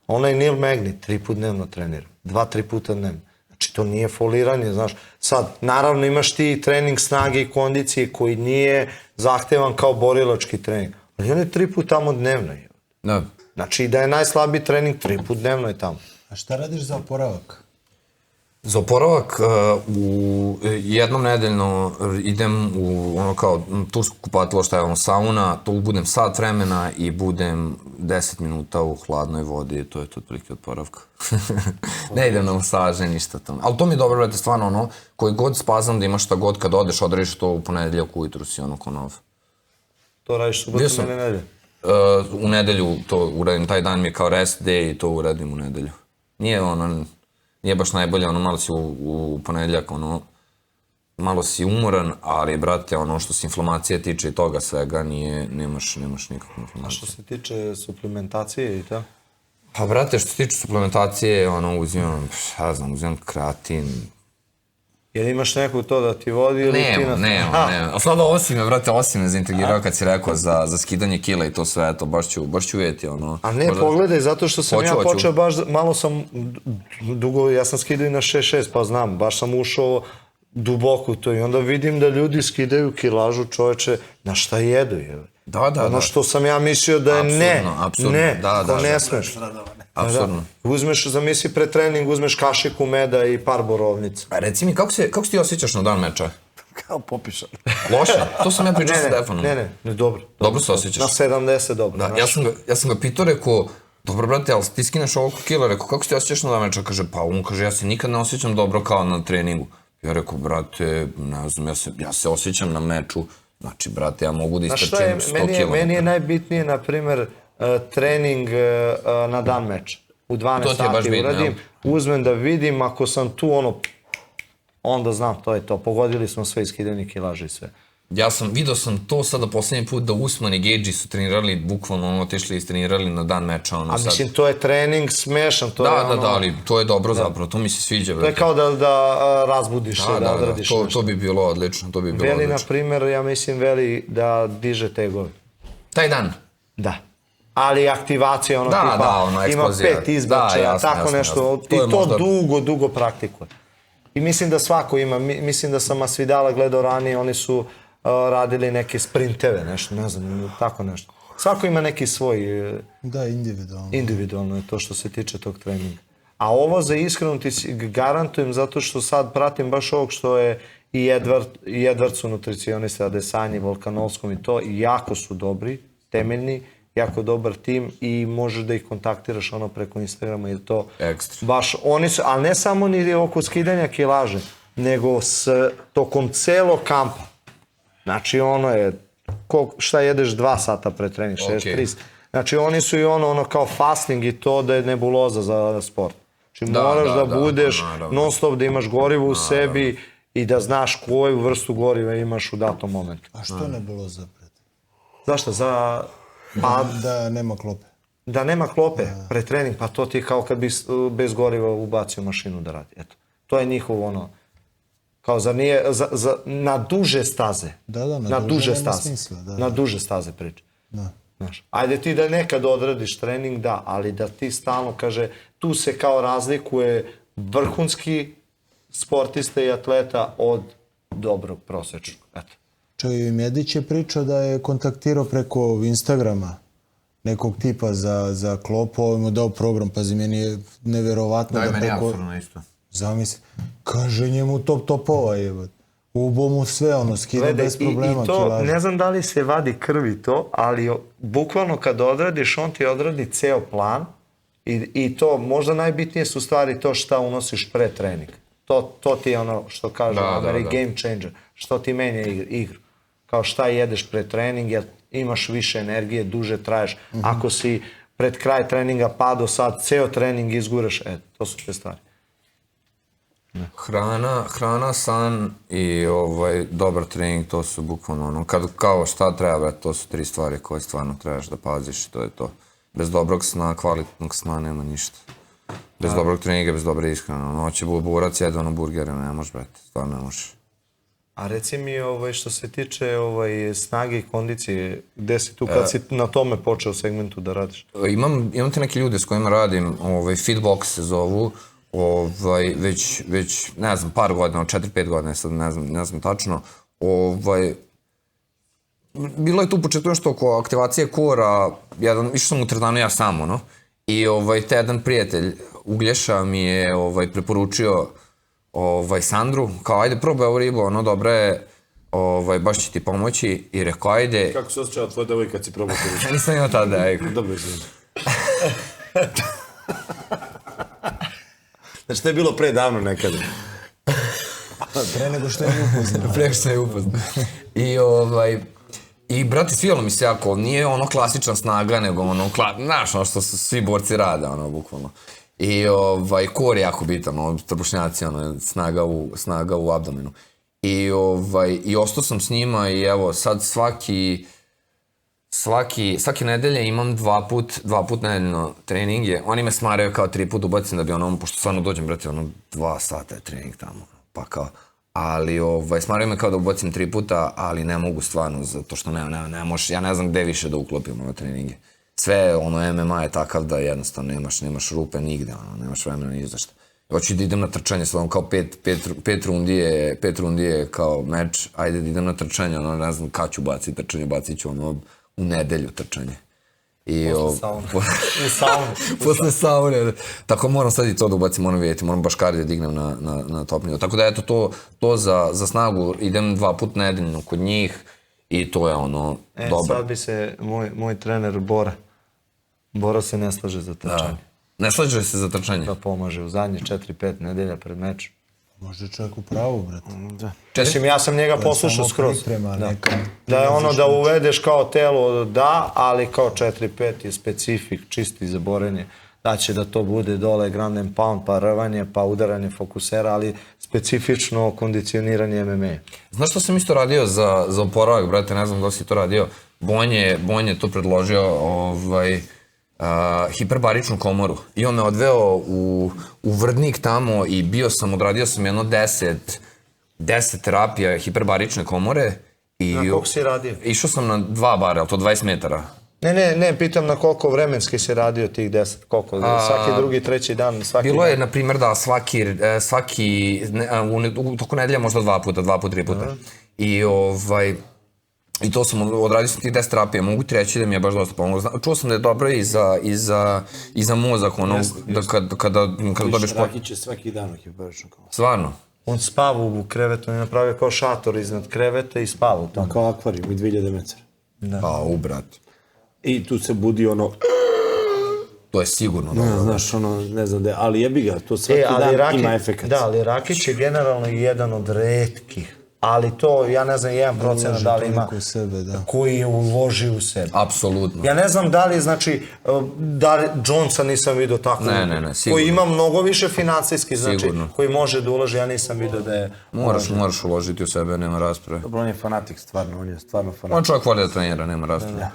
Onaj Neil Magny 3 puta dnevno trenira, 2-3 puta dnevno. Znači, to nije foliranje, znaš. Sad, naravno, imaš ti trening snage i kondicije koji nije zahtevan kao borilački trening. Ali on je 3 puta tamo dnevno. Da. Znači, da je najslabiji trening, 3 puta dnevno je tamo. A šta radiš za oporavak? Za oporavak, jednom nedeljno idem u ono kao tursko kupatilo, šta je ono sauna, to budem sat vremena i budem 10 minuta u hladnoj vodi, to je to otprilike oporavka. Ne idem na masaže, ništa tamo. Ali to mi je dobro, brate, stvarno ono, koji god spazam da imaš šta god kad odeš, odradiš to u ponedeljak ujutru si ono ko nov. To radiš subotom ili nedelju? U nedelju to uradim, taj dan mi je kao rest day i to uradim u nedelju. Nije baš najbolje, malo si u ponedeljak, malo si umoran, ali, brate, što se inflamacije tiče i toga svega, nemaš nikakvu inflamaciju. A što se tiče suplementacije i to? Pa, brate, što se tiče suplementacije, uzimam kreatin, Jel imaš nekog to da ti vodi ili ti na... Nema. A sada Osim me zaintrigirao kad si rekao za skidanje kila i to sve, eto, baš ću vidjeti, ono... A ne, pogledaj, zato što sam ja počeo baš, malo sam dugo, ja sam skidao i na 6-6, pa znam, baš sam ušao duboko u to i onda vidim da ljudi skidaju kilažu, čoveče, na šta jedu, je. Da. Ono što sam ja mislio da je ne smeš. Apsolutno. Uzmeš, zamisli pre trening, uzmeš kašiku meda i par borovnica. A reci mi, kako se ti osjećaš na dan meča? Kao popišan. Loše? To sam ja pričao sa Stefanom. Ne, dobro. Dobro se osjećaš? Na 70 dobro. Da, ja sam ga pitao, rekao, dobro, brate, ali ti skineš ovoliko kila, rekao, kako se ti osjećaš na dan meča? Kaže, pa on kaže, ja se nikad ne osjećam dobro kao na treningu. Ja rekao, brate, ne znam, ja se osjećam na meču, znači, brate, ja mogu da istrčim 100 kila. Meni je najbitnije, na primer, trening na dan meča. U 12 sati uradim, uzmem da vidim, ako sam tu onda znam, to je to. Pogodili smo sve iskidanje kilaže i sve. Vidio sam to sada poslednji put da Usman i Gejđi su trenirali, bukvalno otišli i trenirali na dan meča. A mislim, to je trening smešan. Da, ali to je dobro zapravo, to mi se sviđa. To je kao da razbudiš se, da odradiš nešto. To bi bilo odlično, Veli, na primjer, ja mislim, Veli da diže tegove. Taj dan? Da. Ali aktivacija, tipa, ima 5 izbačaja, tako nešto, i to dugo praktikuje. I mislim da svako ima, mislim da sam Masvidala gledao ranije, oni su radili neke sprinteve, nešto, ne znam, tako nešto. Svako ima neki svoj... Da, individualno. Individualno je to što se tiče tog treninga. A ovo za iskreno ti garantujem, zato što sad pratim baš ovog što je i Edward su nutricioniste, Adesanji, Volkanovskom i to, i jako su dobri, temeljni, jako dobar tim i možeš da ih kontaktiraš preko Instagrama i to baš oni su, ali ne samo ni oko skidanja kilaže, nego tokom celog kampa. Znači je, šta jedeš 2 sata pre trening, 6-3. Znači oni su i kao fasting i to da je nebuloza za sport. Znači moraš da budeš non stop, da imaš gorivo u sebi i da znaš koju vrstu goriva imaš u datom momentu. A što nebuloza pre trening? Zašto? Da nema klope. Da nema klope pre trening, pa to ti kao kad bi bez goriva ubacio mašinu da radi. Eto, to je njihov kao zar nije, na duže staze. Na duže nema smisla. Na duže staze priča. Ajde ti da nekad odradiš trening, da, ali da ti stalno, kaže, tu se kao razlikuje vrhunski sportista i atleta od dobrog prosečnog. Eto. Čovjek Medić je pričao da je kontaktirao preko Instagrama nekog tipa za klopu, ovo mu dao program, pazi, meni je neverovatno da preko... Daj meni apsurno isto. Zamisli, kaže njemu topova je, ubo mu sve, skida bez problema kilaža. I to, ne znam da li se vadi krvi to, ali bukvalno kad odradiš, on ti odradi ceo plan i to, možda najbitnije su stvari to šta unosiš pre trening. To ti je što kaže game changer, što ti menja igru. Kao šta jedeš pred trening, jer imaš više energije, duže traješ. Ako si pred kraj treninga padao sad, ceo trening izguraš, to su te stvari. Hrana, san i dobar trening, to su bukvalno kao šta treba, to su 3 stvari koje stvarno trebaš da paziš, to je to. Bez dobrog sna, kvalitetnog sna nema ništa. Bez dobrog treninga, bez dobre ishrane. Noće burac jede burgere, ne možeš, brate, stvarno ne možeš. A reci mi, što se tiče snage i kondicije, gde si tu kad si na tome počeo segmentu da radiš? Imam te neke ljude s kojima radim, Fitbox se zovu, već, ne znam, par godina, 4-5 godina, sad ne znam tačno, bilo je tu početno što oko aktivacije kora, išao sam u teretanu ja sam, i te jedan prijatelj, Uglješa, mi je preporučio Sandru, kao ajde probaj ovu ribu, dobra je, baš će ti pomoći, i rekao ajde... Kako se osjećao tvoj devoj kad si probao tu ribu? Nisam imao tada, Dobro izgleda. Znači, to je bilo pre davno nekada. Pre nego što je upoznao. Pre nego što je upoznao. I, brate, svijelo mi se jako, nije klasična snaga, nego znaš, što svi borci rade, bukvalno. I kor je jako bitan, trbušnjaci, snaga u abdomenu. I ostao sam s njima i evo, sad svake nedelje imam 2 put nedeljno treninge. Oni me smaraju kao 3 put ubacim da bi pošto stvarno dođem, brate, 2 sata je trening tamo. Pa kao, ali smaraju me kao da ubacim 3 puta, ali ne mogu stvarno, zato što ne možeš, ja ne znam gde više da uklopim ove treninge. Sve, MMA je takav da jednostavno nemaš rupe nigde, nemaš vremena ni za šta. Hoću da idem na trčanje, stvarno kao 5 rundi je kao meč, ajde da idem na trčanje, ne znam kad ću baciti trčanje, bacit ću u nedelju trčanje. Posle saune. U saunu. Posle saune. Tako moram sad i to da ubacim, moram vidjeti, moram baš kardio dignem na top nivo. Tako da eto, to za snagu, idem 2 puta nedeljno kod njih i to je dobro. Sad bi se moj trener Bora se ne slaže za trčanje. Ne slaže se za trčanje? Da pomaže u zadnje 4-5 nedelja pred meč. Može čovjek u pravu, brate. Mislim, ja sam njega poslušao skroz. Da je da uvedeš kao telo, da, ali kao 4-5 je specifik, čisti za borenje. Da će da to bude dole ground and pound, pa rvanje, pa udaranje fokusera, ali specifično kondicioniranje MMA. Znaš što sam isto radio za oporavak, brate, ne znam da si to radio. Bonj je to predložio, hiperbaričnu komoru. I on me odveo u Vrdnik tamo i odradio sam jedno 10 terapija hiperbarične komore. Na koliko si radio? Išao sam na 2 bare, ali to 20 metara. Ne, pitam na koliko vremenski si radio tih 10, koliko? Svaki drugi, treći dan, svaki dan? Bilo je, na primjer, da svaki, u toku nedelja možda 2 puta, 3 puta. I to sam, odradio sam tih 10 terapija, mogu ti reći da mi je baš dosta pomoglo. Čuo sam da je dobro i za mozak, kada dobiješ... Rakić je svaki dan u hipobaričnom komoru. Stvarno? On spava u krevetu, on je napravio kao šator iznad kreveta i spava u tom. Kao akvarijum i 2000 metara. Pa, brat. I tu se budi To je sigurno dobro. Znaš, ne znam da, ali jebi ga, to svaki dan ima efekat. Da, ali Rakić je generalno jedan od retkih. Ali to, ja ne znam, 1% da li ima koji je uloži u sebe. Apsolutno. Ja ne znam da li, znači, Jonesa nisam vidio tako. Ne, sigurno. Koji ima mnogo više financijski, znači, koji može da uloži, ja nisam vidio da je... Moraš uložiti u sebe, nema rasprave. Dobro, on je fanatik, stvarno, on je stvarno fanatik. On čovjek voli da trenira, nema rasprave.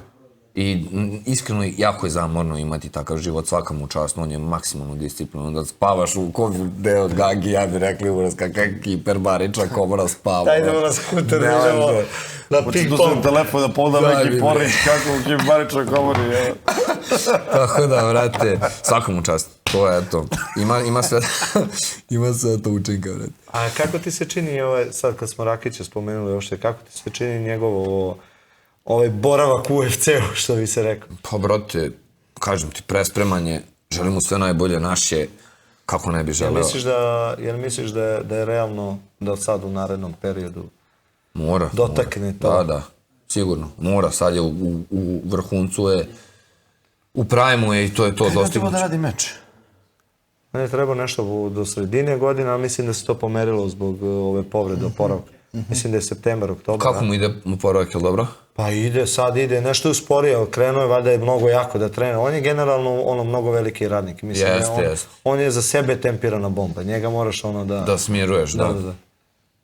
I iskreno, jako je zamorno imati takav život, svaka mu čast, on je maksimalno disciplinovan, da spavaš u koju deo od Gagi, ja bih rekli uraska, kak hiperbarična komora spava. Da idemo na skuter, idemo na ping-pong. Tu sam telefon da pogledam neki pornić kako u hiperbaričnoj komori, evo. Tako da, vrate, svaka mu čast, to je to. Ima sve to učinka, vrate. A kako ti se čini, sad kad smo Rakića spomenuli uopšte, kako ti se čini njegovo boravak u UFC-u, što bi se rekao? Pa, brate, kažem ti, prespremanje, želim mu sve najbolje naše, kako ne bi želeo. Jel misliš da je realno da sad u narednom periodu dotakne to? Da, sigurno, mora, sad je u vrhuncu je, u prajmu je i to je to dostignuće. Treba da radi meč? Ne, treba nešto do sredine godine, ali mislim da se to pomerilo zbog ove povrede oporavka. Mislim da je septembar, oktobar. Kako mu ide oporavak, je li dobro? Pa sad ide, nešto je usporio, krenuo je, valjda je mnogo jako da trene. On je generalno mnogo veliki radnik. Jeste. On je za sebe tempirana bomba, njega moraš da... Da smiruješ, da.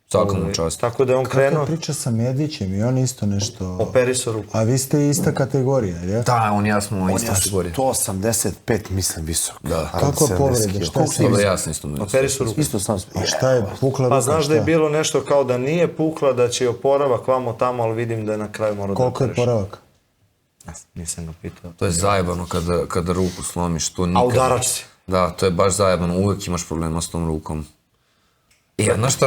Svaka mu čast. Tako da je on krenuo... Kako priča sa Medićem i on isto nešto... Operisao ruku. A vi ste ista kategorija, je? Da, on i ja smo ista kategorija. 185, mislim, visok. Da. Kako povrede, šta se... Dobro, ja sam isto. Operisao ruku. Isto sam... A šta je, pukla ruka? Pa znaš da je bilo nešto kao da nije pukla, da će oporavak vamo tamo, ali vidim da je na kraju mora da operiš. Koliko je oporavak? Nisam ga pitao. To je zajebano kada ruku slomiš, to nikad... A udarač si. Da, to je baš zajebano, uvek imaš problema s tom rukom. Znaš šta,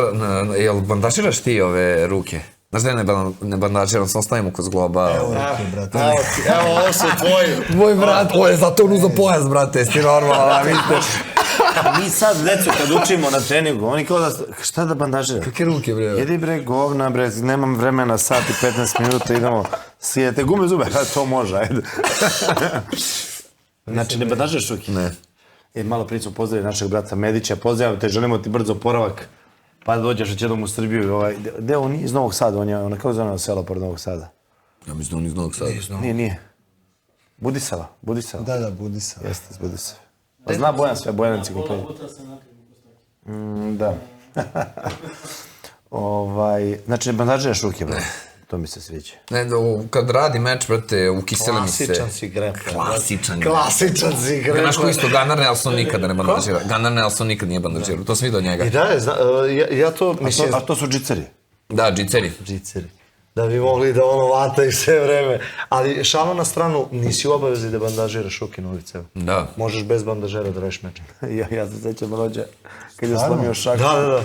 jel bandažiraš ti ove ruke? Znaš da ja ne bandažiram, sam stavim kod zgloba. Evo ruke, brate. Evo, ovo su tvoji. Moj brat, ovo je zato onu za pojas, brate, jesi normalna, vidite. Mi sad, deco, kad učimo na treningu, oni kao da, šta da bandažira? Kakve ruke, bre? Jedi bre, govna, bre, nemam vremena, sat i 15 minuta, idemo, sijete gume zube, to može, ajde. Znači, ne bandažiraš ruke? Ne. Malo prije smo pozdravili našeg brata Medića, pozdravljamo te, želimo ti brzo oporavak, pa da dođeš već jednom u Srbiju. Gde on nije iz Novog Sada, on je kako zove selo pored Novog Sada? Ja mislim da on iz Novog Sada. Nije. Budisava. Da, Budisava. Jeste, iz Budisave. Pa zna Bojan sve, Bojan enciklopedija. Da. Znači, ne bandažiraš ruke, bro. To mi se sviđa. Ne, kad radi meč, brate, ukiseli mi se. Klasičan si grep. Klasičan. Klasičan si grep. Znaš ko isto, Gunnar Nelson nikada ne bandažira. Gunnar Nelson nikad nije bandažirao, to sam vidio od njega. I da je, ja to mislim... A to su džiceri. Da, džiceri. Džiceri. Da bi mogli da ono vataju sve vreme. Ali šala na stranu, nisi u obavezi da bandažiraš ruke na ulice. Da. Možeš bez bandažera da rešiš meč. Ja se sećam Rođa, kad je slomio šaku. Da.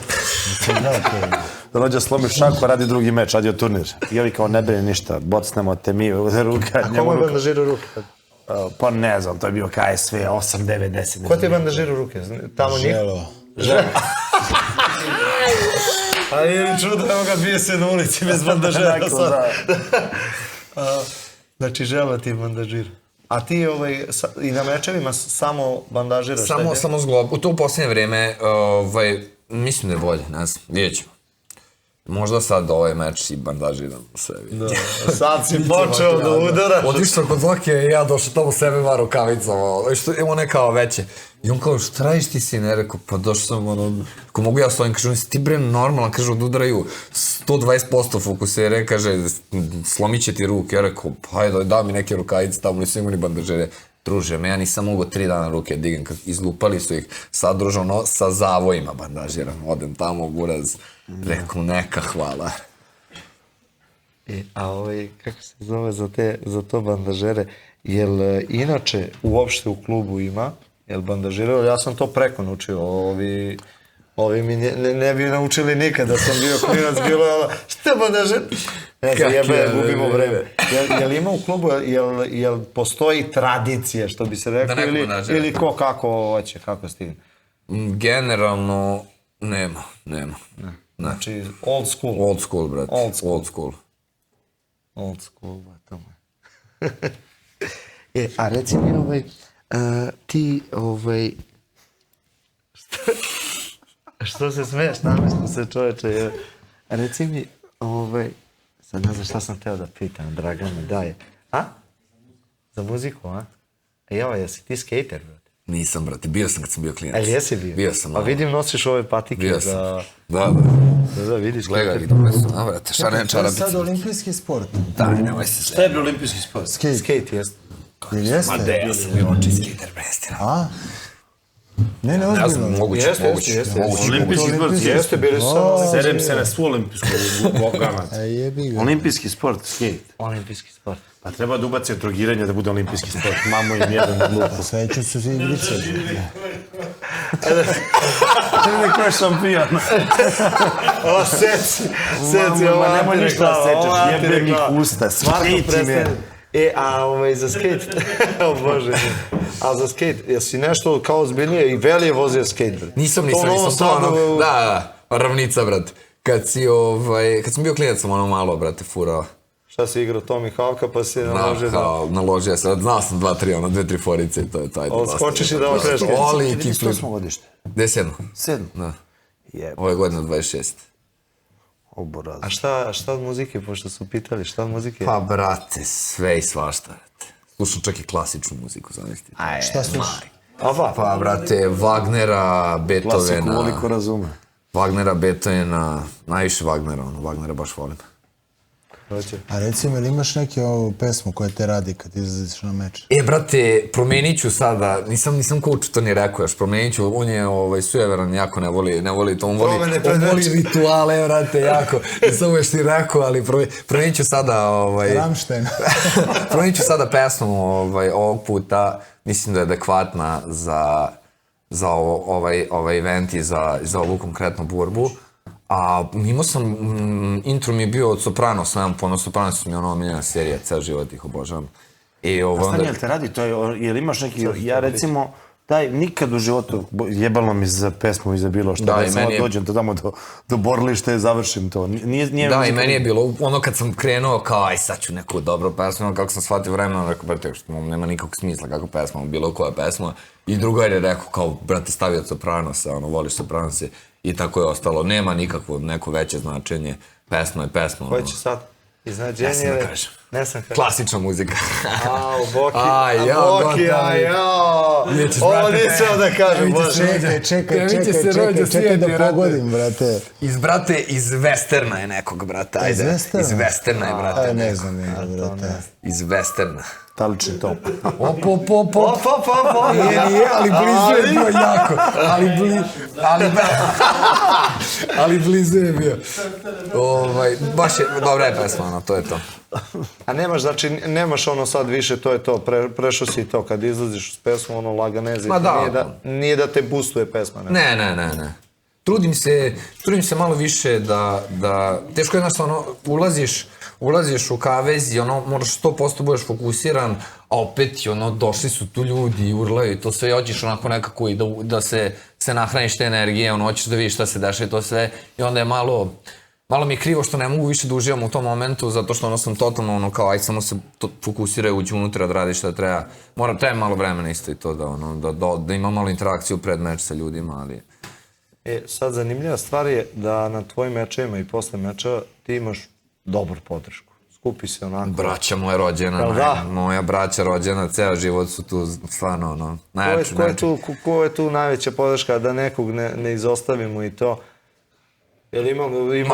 Rođa slomio šaku, radi drugi meč, radio turnir. I ovi kao ne brini ništa, bocnemo te mi, ruka. A komu je bandažirao ruke? Pa ne znam, to je bio KSV, 8, 9, 10. Ko ti je bandažirao ruke? Tamo njih? Želo. A je čudo, evo ga bije se na ulici bez bandažera sad. Znači, Žela ti bandažira. A ti i na mečevima samo bandažiraš? Samo zglob. U to u posljednje vreme, mislim da je bolje, ne znam, vidjet ćemo. Možda sad ovaj meč i bandažiram sve. Sad si počeo da udaraš. Otišao kod Zoke i ja došao tamo sebe var rukavicama, imao ne kao veće. I on kao, šta radiš ti sine? Rekao, pa došao sam, ako mogu ja stojim, kaže, ti bre normalan, kaže, odudaraju 120% fokusere, kaže, slomit će ti ruke. Ja rekao, pa ajde, da mi neke rukavice, tamo nisu imali bandažere. Druže, ja nisam mogao 3 dana ruke digam, izlupali su ih, sad družano sa zavojima bandažiram, odem tamo, buraz, rekao, neka hvala. A kako se zove za to bandažere, jel inače uopšte u klubu ima, jel bandažirao, ja sam to preko naučio, ovi mi ne bi naučili nikad da sam bio klinac, bilo je šta bandažer? Ne znam, gubimo vreme. Jel ima u klubu, jel postoji tradicija, što bi se rekao, ili ko kako hoće, kako stigne? Generalno, nema. Znači, old school. Old school, brate. Old school. Old school, to je. A reci mi, ti, što se smiješ, namislim se čoveče, reci mi, sad ne znam šta sam teo da pitam, Dragane, daj, za muziku, a? Jesi ti skater, brate? Nisam, brate, bio sam kad sam bio klinac. Ali jesi bio? Bio sam. Pa vidim nosiš ove patike. Bio sam, da. Da, vidiš. Gledaj, vidim, brate, šaren čarapice. To je sad olimpijski sport. Da, nemoj se Šta je bio olimpijski sport? Skate, jeste. Ili jeste? Ma de, ja sam bio oči skater, breste. A? Ne, ozbiljno. Ja sam moguće. Olimpijski sport, jeste, bili sam. Serem se na svu olimpijsku gamac. Jebi ga. Olimpijski sport, skate. Olimpijski sport. Pa treba da ubaci trogiranje da bude olimpijski sport. Mamo im jedan lupu. Sveću su svi igrice. Ne, ko je šampion? Ovo seci, Ma nemoj ništa da sečeš, jebem ih usta, skate mi je. Za skate, o Bože, a za skate, jesi nešto kao ozbiljnije i Veli je vozio skate, bre? Nisam to ono, da, ravnica, brate. Kad sam bio klinac sam ono malo, brate, furao. Šta si igrao Tomi Hawka pa si naložio da... Naložio sam, znao sam 2-3 forice i to je taj. Skočiš i da okreš. Oli i kickflip. 8 godište. Gde je 7? 7? Da. Jebe. Ove godine 26. Oboraz. A šta od muzike, pošto su pitali, šta od muzike? Pa, brate, sve i svašta, brate. Slušam čak i klasičnu muziku, zamislite. Šta slušaš? Pa, brate, Wagnera, Beethovena. Klasiku voliko razume. Wagnera, Beethovena, najviše Wagnera, Wagnera baš volim. A recimo, ili imaš neke pesmu koja te radi kad izlaziš na meč? Brate, promenit ću sada, nisam coach to ni rekao još, promenit ću, on je sujeveran, jako ne voli to, on voli rituale, brate, jako, nisam još ni rekao, ali promenit ću sada, Rammstein. promenit ću sada pesmu ovog puta, mislim da je adekvatna za ovaj event i za ovu konkretnu borbu. A imao sam, intro mi je bio od Sopranos, nemam puno, Sopranos mi je ono omiljena serija, ceo život ih obožavam. A stani, jel te radi to, jel imaš neki, ja recimo, nikad u životu, jebalo mi za pesmu i za bilo što, da samo dođem to tamo do borilišta i završim to. Da, i meni je bilo, ono kad sam krenuo kao, aj sad ću neku dobro pesmu, kako sam shvatio vremena, rekao, brate, nema nikakvog smisla kako pesma, bilo koja pesma. I drugar je rekao, kao, brate, stavi od Sopranosa, voliš Sopranose. I tako je ostalo, nema nikakvo neko veće značenje, pesma je pesma. Ko će sad? Iznenađenje? Ja sam da kažem. Ne sam kada. Klasična muzika. Boki, Aj, ja, Boki, gotovo. Nećeš, ovo nisam da kažem, bože. Čekaj da pogodim, brate. Iz westerna je nekog, brate, ajde. Iz westerna je, brate. Ne znam, brate. Iz westerna. Talični top. Op. Nije, ali blizu je bio jako. Ali blizu je bio. Baš je, dobra je pesma, ono, to je to. A nemaš, znači, nemaš ono sad više, to je to, prešao si to, kad izlaziš s pesmom, ono, laganezi, nije da te boostuje pesma, ne? Ne. Trudim se malo više da teško je, znaš, ono, ulaziš u kavez i ono, moraš 100% budeš fokusiran, a opet, ono, došli su tu ljudi i urlaju i to sve, i hoćeš onako nekako i da se nahraniš te energije, ono, hoćeš da vidiš šta se dešava i to sve, i onda je malo mi je krivo što ne mogu više da uživam u tom momentu, zato što ono sam totalno, ono, kao, aj, samo se fokusiraju, uđi unutra, da radiš šta treba. Treba malo vremena isto i to, da ima malo interakciju pred meč sa ljudima, ali... Sad zanimljiva stvar je da na tvojim mečevima i posle mečeva ti imaš dobru podršku. Skupi se onako... Braća moja rođena, moja braća rođena, ceo život su tu stvarno, ono, najjači. Ko je tu najveća podrška, da nekog ne izostavimo i to? Jel ima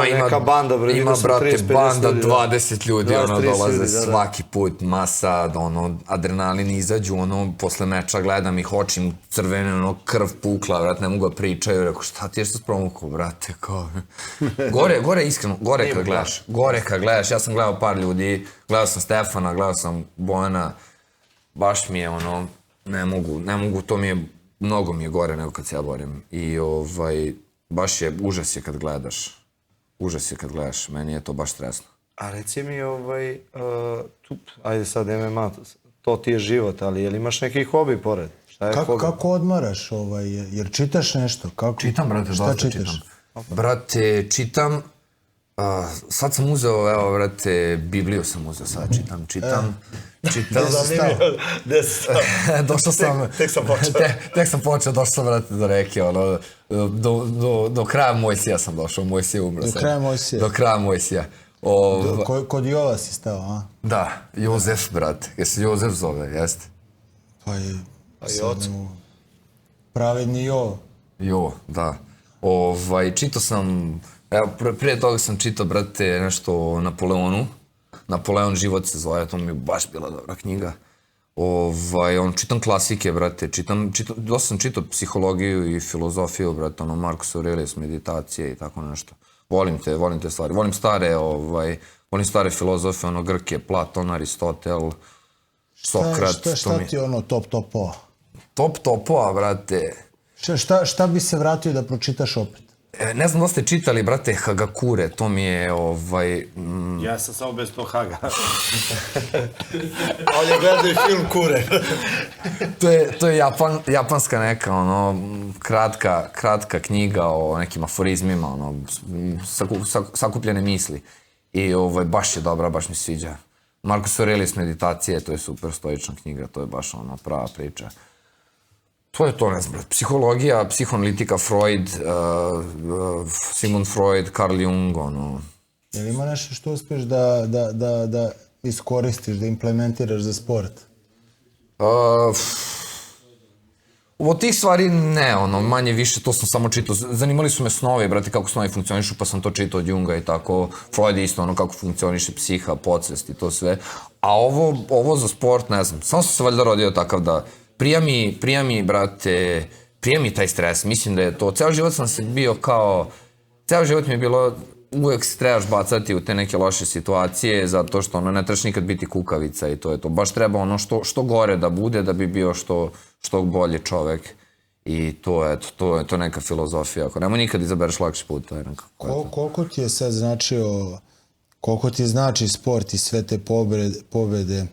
neka banda, ima, brate, banda 20 ljudi, ono, dolaze svaki put, masa, ono, adrenalin izađu, ono, posle meča gledam ih, očim crvene, ono, krv pukla, brate, ne mogu da pričaju, rekao, šta ti je što s promukao, brate, kao... Gore, iskreno, gore kad gledaš, ja sam gledao par ljudi, gledao sam Stefana, gledao sam Bojana, baš mi je, ono, ne mogu, to mi je, mnogo mi je gore nego kad se ja borim, i, baš je, užas je kad gledaš, meni je to baš stresno. A reci mi, ajde sad MMA, to ti je život, ali jel imaš neki hobi pored? Kako odmaraš, jer čitaš nešto? Čitam, brate, dosta čitam. Brate, čitam, sad sam uzeo, evo, brate, Bibliju sam uzeo, sad čitam. Došao sam... Tek sam počeo, došao sam, brate, do reke, ono, do kraja Mojsija sam došao, Mojsija umro. Do kraja Mojsija. Kod Jova si stao, a? Da, Jozef, brate, jer se Jozef zove, jeste? Pa je... Pravedni Jovo. Jovo, da. Čitao sam, evo, prije toga sam čitao, brate, nešto o Napoleonu. Napoleon život se zove, to mi je baš bila dobra knjiga. Čitam klasike, brate, dosta sam čitao psihologiju i filozofiju, brate, ono, Marcus Aurelius, meditacije i tako nešto. Volim te stvari, volim stare filozofe, ono, Grke, Platon, Aristotel, Sokrat. Šta ti je ono top-topova? Top-topova, brate. Šta bi se vratio da pročitaš opet? Ne znam da ste čitali, brate, Hagakure, to mi je, Ja sam samo bez tog Haga. On je gledao i film Kure. To je japanska neka, ono, kratka knjiga o nekim aforizmima, ono, sakupljene misli. I baš je dobra, baš mi se sviđa. Marcus Aurelius meditacije, to je super stoična knjiga, to je baš, ono, prava priča. To je to, ne znam, psihologija, psihoanalitika, Freud, Sigmund Freud, Carl Jung, ono... Jel ima nešto što uspeš da iskoristiš, da implementiraš za sport? Od tih stvari ne, ono, manje više, to sam samo čitao. Zanimali su me snovi, brate, kako snovi funkcionišu, pa sam to čitao od Junga i tako. Freud isto, ono, kako funkcioniše psiha, podsvest i to sve. A ovo za sport, ne znam, samo sam se valjda rodio takav da... Prija mi, brate, taj stres, mislim da je to, ceo život sam se bio kao, ceo život mi je bilo, uvek se trebaš bacati u te neke loše situacije, zato što ono, ne trebaš nikad biti kukavica i to je to, baš treba ono što gore da bude, da bi bio što bolji čovek i to je to neka filozofija, ako nemoj nikad izabereš lakši put, to je nekako. Koliko ti je sad značio, koliko ti znači sport i sve te pobede,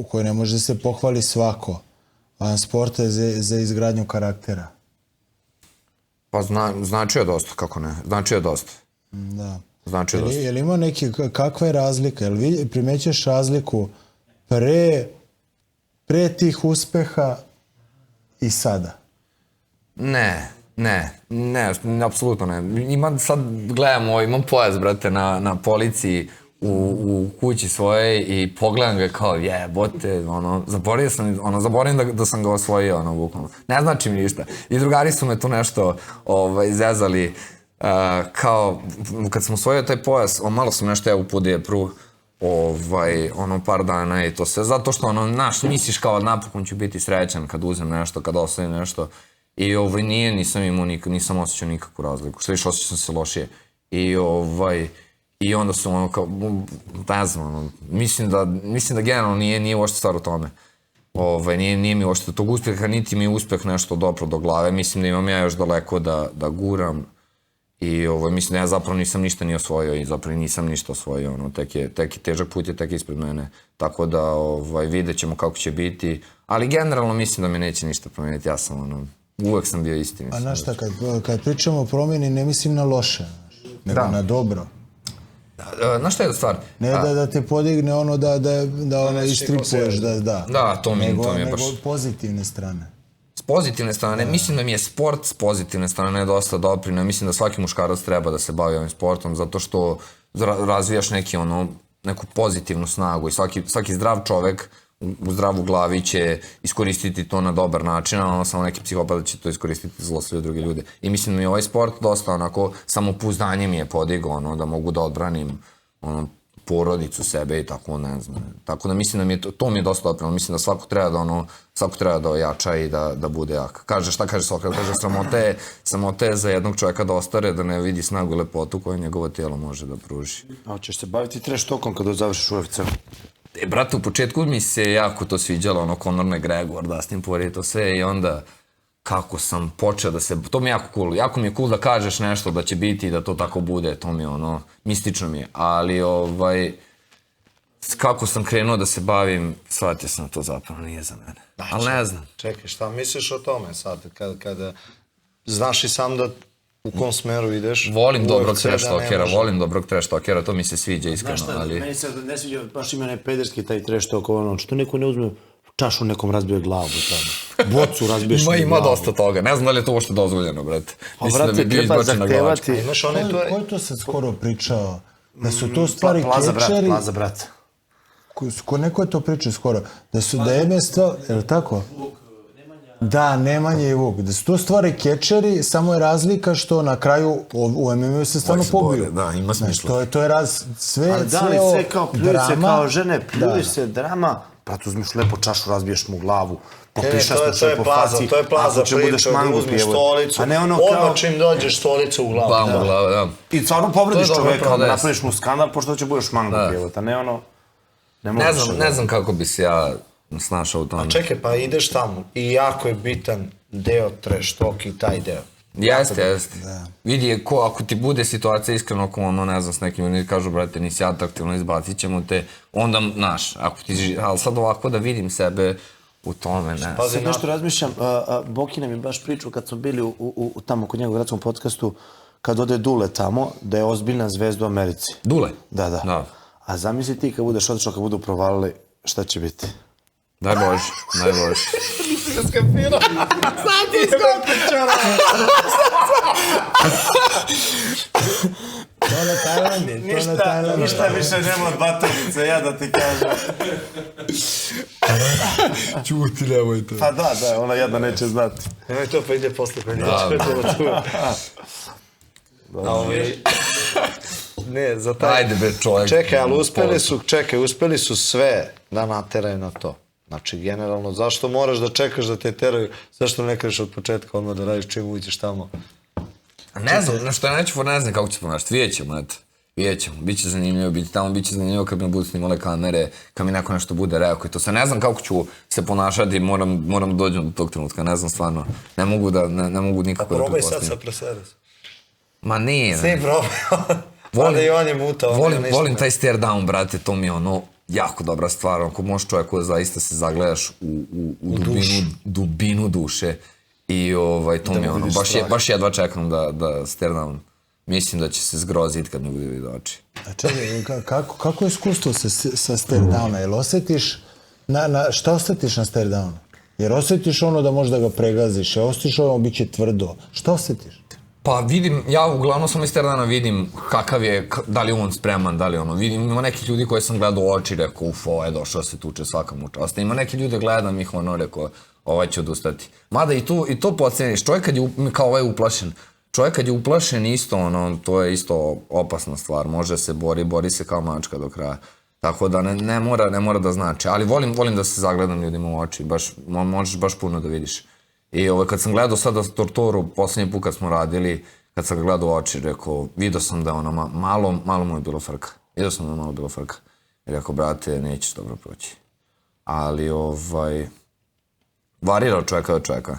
koje ne može da se pohvali svako, a sport je za izgradnju karaktera? Pa značio je dosta, kako ne, značio je dosta. Da. Značio je dosta. Je li ima kakva je razlika? Jel primećeš razliku pre tih uspeha i sada? Ne, apsolutno ne. Sad gledamo, imam pojas, brate, na policiji, u kući svoje i pogledam ga kao jebote, zaboravim da sam ga osvojio, bukvalno. Ne znači mi ništa. I drugari su me tu nešto zezali, kao, kad sam osvojio taj pojas, malo sam nešto u podjepru, par dana i to sve, zato što, misliš kao napokon ću biti srećan kad uzem nešto, kad osvojim nešto. I nisam osjećao nikakvu razliku, što više osjećao sam se lošije. I onda su kao, ne znam, mislim da generalno nije uopšte stvar u tome. Nije mi uopšte tog uspeha, niti mi je uspeh nešto dobro do glave. Mislim da imam ja još daleko da guram. I mislim da ja zapravo nisam ništa ni osvojio i zapravo nisam ništa osvojio. Tek je težak put je tek ispred mene. Tako da vidjet ćemo kako će biti. Ali generalno mislim da me neće ništa promeniti. Ja sam uvek sam bio isti. A znaš šta, kad pričamo o promjeni, ne mislim na loše, nego na dobro. Znaš šta je stvar? Ne da te podigne da istripuješ, da. Da, to mi je baš... Nego pozitivne strane. S pozitivne strane, mislim da mi je sport s pozitivne strane dosta doprino. Mislim da svaki muškarac treba da se bavi ovim sportom, zato što razvijaš neku pozitivnu snagu i svaki zdrav čovek u zdravu glavi će iskoristiti to na dobar način, a samo neki psihopat će to iskoristiti zlo sve druge ljude. I mislim da mi je ovaj sport dosta samopouzdanje mi je podigao, da mogu da odbranim porodicu, sebe i tako, ne znam. Tako da mislim da to mi je dosta doprino. Mislim da svako treba da ojača i da bude jak. Šta kaže Sokrat? Kaže, sramote je za jednog čovjeka da ostare, da ne vidi snagu i lepotu koju njegovo tijelo može da pruži. A hoćeš se baviti trash talkom kada završiš UFC-u? Brate, u početku mi se jako to sviđalo, Conor McGregor, Dustin Poirier, to sve, i onda kako sam počeo da se... To mi je jako cool. Jako mi je cool da kažeš nešto da će biti i da to tako bude. To mi je mistično mi je. Ali, kako sam krenuo da se bavim, shvatio sam to zapravo nije za mene. Ali ne znam. Čekaj, šta misliš o tome sad? Kada znaš i sam da u kom smeru ideš? Volim dobrog trash talkera, to mi se sviđa iskreno. Znaš šta, meni se ne sviđa, baš ima onaj pederski taj trash talk, što neko ne uzme čašu nekom razbije glavu tamo. Bocu razbiješ glavu. Ima dosta toga, ne znam da li je to uopšte dozvoljeno, brate. Pa brate, treba zahtevati... Ko je to sad skoro pričao? Da su to stvari kečeri... Plaza, brat. Neko je to pričao skoro. Da je ime stvar... Je li tako? Da, Nemanja i Vuk. Da su to stvari kečeri, samo je razlika što na kraju u MMA se stvarno pobiju. Da, ima smisla. To je sve kao pljuje se kao žene, pljuje se drama, brat, uzmiš lepo čašu, razbiješ mu glavu, popišaš mu sve po faci, to je plaza priča, da uzmiš stolicu, odmah čim dođeš stolicu u glavu. I stvarno povrediš čoveka, napraviš mu skandal, pošto će budeš mangu pjevati, a ne ono... Ne znam kako bi se ja snašao u tome. A čekaj, pa ideš tamo i jako je bitan deo trash talk i taj deo. Jeste. Vidi, ako ti bude situacija iskreno, ako ne znam, s nekim ljudi kažu, brate, nisi atraktivno, izbacit ćemo te, onda, znaš, ali sad ovako da vidim sebe u tome, ne. Sad nešto razmišljam, Boki nam je baš pričao kad smo bili tamo kod njegovog gradskom podcastu, kad ode Dule tamo, da je ozbiljna zvezda u Americi. Dule? Da. A zamisli ti kad budeš otišao, kad budu provalili, šta će biti? Daj Bože. Nisi ga skapirao. Sad ti skopičara. To na Tajlandi. Ništa više nema od Batovice, ja da ti kažem. Čuti, nemoj to. Pa da, ona jedna neće znati. Nemoj to, pa ide posle koji neće. Ne, za taj... Ajde be čovjek. Čekaj, ali uspeli su sve da nateraju na to. Znači, generalno, zašto moraš da čekaš da te teraju? Zašto ne kreneš od početka odmah da radiš čim uđeš tamo? Ne znam, nešto ja ne znam kako će ponašati. Vidjet ćemo, bit će zanimljivo, bit će zanimljivo kad mi budu snimale kamere, kad mi neko nešto bude rekao i to se. Ne znam kako ću se ponašati, moram dođem do tog trenutka, ne znam stvarno. Ne mogu nikako da probaj sad sa preseres. Ma nije. Svi probaj. Volim taj stare down, brate, to mi je jako dobra stvar, ako možeš čovjeku zaista se zagledaš u dubinu duše i to mi je baš jedva čekam da stare down. Mislim da će se zgroziti kad ne bude vidio oči. A čekaj, kako je iskustvo sa stare downa? Jel osjetiš, šta osjetiš na stare downu? Jer osjetiš da možda ga pregaziš, osjetiš bit će tvrdo. Šta osjetiš? Pa vidim, ja uglavnom samo iz terena vidim kakav je, da li je on spreman, da li ono, vidim, ima nekih ljudi koje sam gledao u oči, rekao, ovo je došao se tuče svaka mu čast. Ima neki ljude gledam ih, ono, rekao, ovaj će odustati. Mada i to podceniš, čovjek kad je, kao ovaj uplašen, čovjek kad je uplašen isto, ono, to je isto opasna stvar, može se bori se kao mačka do kraja. Tako da ne mora da znači, ali volim da se zagledam ljudima u oči, možeš baš puno da vidiš. I kad sam gledao sada Tortoru, poslednji put kad smo radili, kad sam ga gledao u oči, rekao, vidio sam da ono, malo mu je bilo frka. Vidio sam da je malo bilo frka. I rekao, brate, nećeš dobro proći. Ali, varira od čovjeka do čovjeka.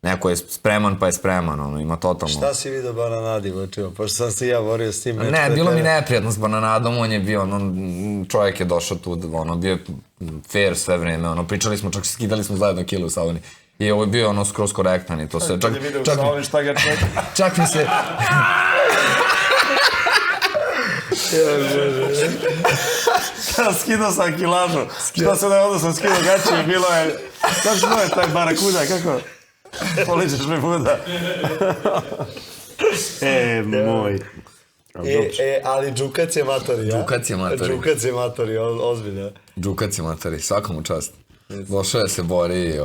Neko je spreman pa je spreman, ono, ima totalno... Šta si vidio Bananadi, očima? Pošto sam se ja borio s tim. Ne, bilo mi neprijatno s Bananadom, on je bio, ono, čovjek je došao tu, ono, bio je fair sve vreme, ono, pričali smo, čak skidali smo zajedno kilu u sauni. I ovo je bio, ono, skroz korektan i to se... Kad je vidio u sauni šta ga čeka. Čak mi se... Skidao sam kilažu. Šta se da je onda sam skidao gaće i bilo je... Kako što je taj barakuda, kako? Poličeš me buda. Moj. Ali Džukac je matori, ja? Džukac je matori. Džukac je matori, ozbiljno. Džukac je matori, svakom u čast. Došao je se bori i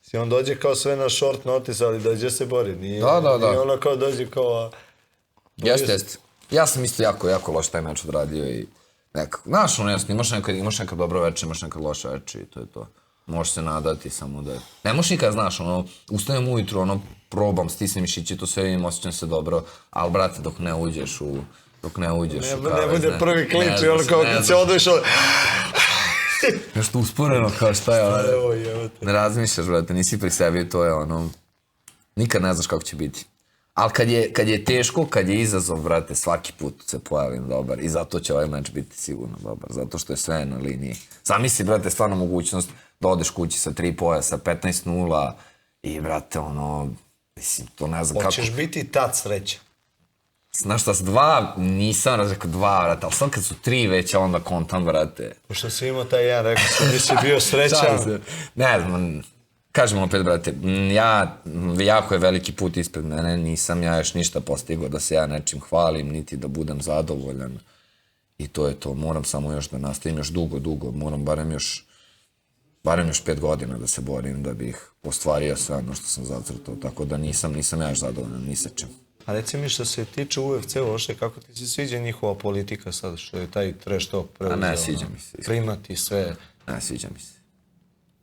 Si on dođe kao sve na short notice, ali dođe se bori. Nije ono kao dođe kao... Jeste. Ja sam isto jako loš taj meč odradio i nekako, znaš, ono jasno, imaš nekad dobro večer, imaš nekad loše večer i to je to. Možeš se nadati samo da je... Ne možeš nikad, znaš, ono, ustajem ujutru, ono, probam, stisnem mišići, to sve vidim, osjećam se dobro, ali, brate, dok ne uđeš u kavez, ne bude prvi klič i ono kao kad se odveš, ono... Nešto usporeno, kao šta je, ono, ne razmišljaš, brate, nisi pri sebi, to je ono, nikad ne znaš kako će biti. Ali kad je teško, kad je izazov, brate, svaki put se pojavim dobar i zato će ovaj meč biti sigurno dobar, zato što je sve na liniji. Zamisli, brate, stvarno mogućnost da odeš kući sa 3 pojasa, 15-0 i, brate, ono, mislim, to ne znam kako... Hoćeš biti tad sreća. Znaš šta, s 2 nisam rekao 2, brate, ali sad kad su 3 već, onda kontam, brate. Pošto si imao taj jedan, rekao sam, ti si bio srećan. Ne znam, kažem opet, brate, jako je veliki put ispred mene, nisam ja još ništa postigao da se ja nečim hvalim, niti da budem zadovoljan. I to je to, moram samo još da nastavim još dugo, moram barem još 5 godina da se borim da bih ostvario sve ono što sam zacrtao, tako da nisam ja još zadovoljan, ni sa čim. A reci mi što se tiče UFC uopšte, kako ti se sviđa njihova politika sad, što je taj trash talk preuzeo? A ne, sviđa mi se. Primati sve. Ne, sviđa mi se.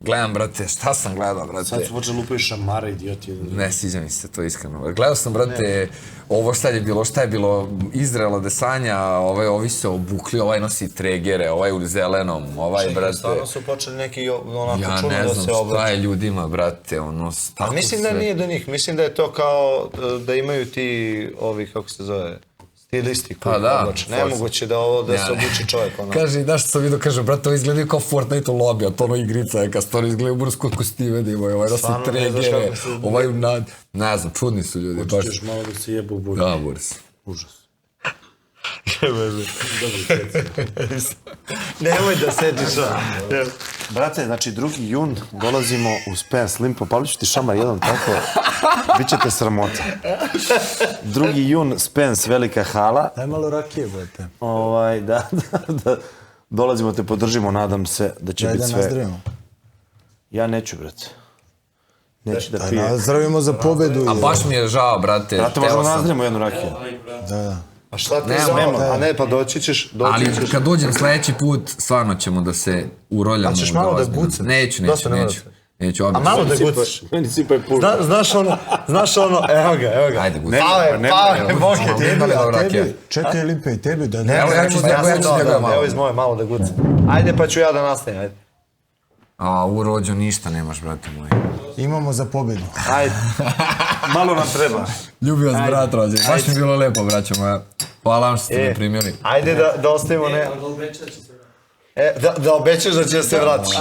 Gledam, brate, šta sam gledao, brate? Sad su počeli lupaju šamara, idioti. Ne, sviđa mi se to iskreno. Gledao sam, brate, ovo šta je bilo, Izraela Desanja, ovi se obukli, ovaj nosi tregere, ovaj u zelenom, ovaj, brate... Stvarno su počeli neki onako ja čudno da se oblače. Ja ne znam šta je ljudima, brate, ono... A mislim da nije do njih, mislim da je to kao da imaju ti, kako se zove... stilisti koji oblače. Nemoguće da se obuči čovjek ono. Kaže, znaš što sam vidio, kaže, brate, ovo izgledaju kao Fortnite u lobby, a to ono igrica je, kad stvarno izgledaju bursko kostime da imaju, ovaj nosi tregere, ovaj u nad... Ne znam, čudni su ljudi. Hoćeš malo da se jebu u bursu. Da, bursu. Užas. Nemoj da sediš ono. Brate, znači 2. jun dolazimo u Spence Limpo, Pavliću ti šamar jedan tako, bit ćete sramota. 2. jun Spence, velika hala. Daj malo rakije, brate. Da. Dolazimo, te podržimo, nadam se da će biti sve. Daj da nazdravimo. Ja neću, brate. Neću da pijem. Nazdravimo za pobedu. A baš mi je žao, brate. Brate, možemo nazdravimo jednu rakiju. Da. A šta ti znamo? A ne, pa doći ćeš. Ali kad dođem sledeći put, stvarno ćemo da se uroljamo. A ćeš malo da gucaš? Neću. Neću, a malo da gucaš? Meni sipaj puno. Znaš ono, evo ga. Ajde, gucaš. Pave, boke. Čekaj, Lipe, i tebi da... Evo, ja ću njega malo. Evo iz moje, malo da gucam. Ajde, pa ću ja da nastavim, ajde. A u rođu ništa nemaš, brate moj. Imamo za pobedu. Ajde. Malo nam treba. Ljubi vas, brat rođe. Baš mi je bilo lepo, braćo moja. Hvala vam što ste me primili. Ajde da ostavimo ne... Da obećaš da će se vratiš.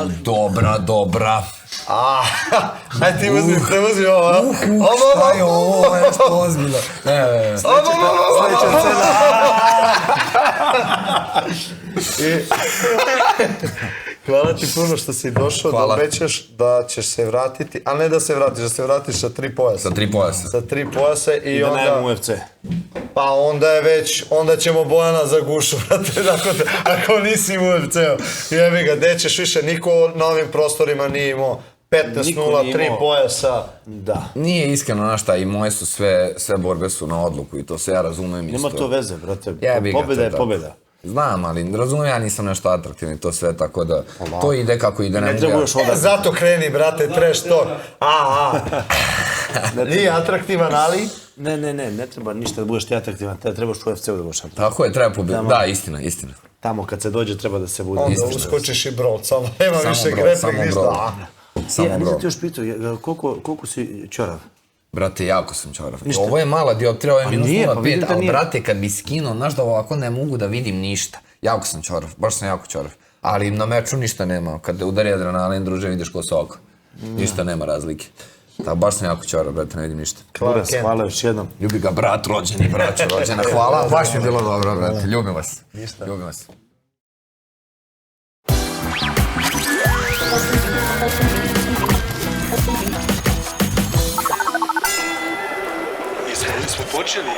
Dobra. Ajde ti uzmi ovo. Šta je ovo, nešto ozbiljno. Sledeća cena. Hvala ti puno što si došao, Hvala. da obećaš da ćeš se vratiti, a ne da se vratiš, da se vratiš sa 3 pojasa. Sa 3 pojasa. Sa 3 pojasa i Da najemo onda... UFC. Pa onda je već, onda ćemo Bojana za gušu, brate, ako nisi u UFC-u. Jebi ga, gde ćeš više, niko na ovim prostorima nije imao 15-0, 3 pojasa. Da. Nije iskreno, znaš šta, i moje su sve borbe su na odluku i to se ja razumem isto. Nema to veze, brate. Jebi ga, Pobjeda to je tako. pobjeda. Znam, ali razumem, ja nisam nešto atraktivni, to sve, tako da to ide kako ide. Ne treba još odati. Zato kreni, brate, trash talk. Nije atraktivan, ali... Ne treba ništa da budeš ti atraktivan, trebaš u UFC-u da budeš atraktivan. Tako je, treba pobediti. Da, istina. Tamo kad se dođe treba da se bude. Onda uskočiš i brod, samo nema više greplik, ništa. Samo Nisam bro. ti još pitao, koliko si čorav? Brate, jako sam čorav. Ovo je mala dioptrija, ovo je minus nije, pa 0,5, vidim da ali nije. brate, kad bi skinuo, znaš da ovako ne mogu da vidim ništa. Jako sam čorav, baš sam jako čorav. Ali na meču ništa nema. Kad udari adrenalin, druže, vidiš ko soko. Ništa nema razlike. Tako, baš sam jako čorav, brate, ne vidim ništa. Buras, hvala još jednom. Ljubi ga brat, rođeni, braćo, rođena. Hvala, baš mi je bilo dobro, brate. Ljubim vas. Ljubim vas. Nismo počeli.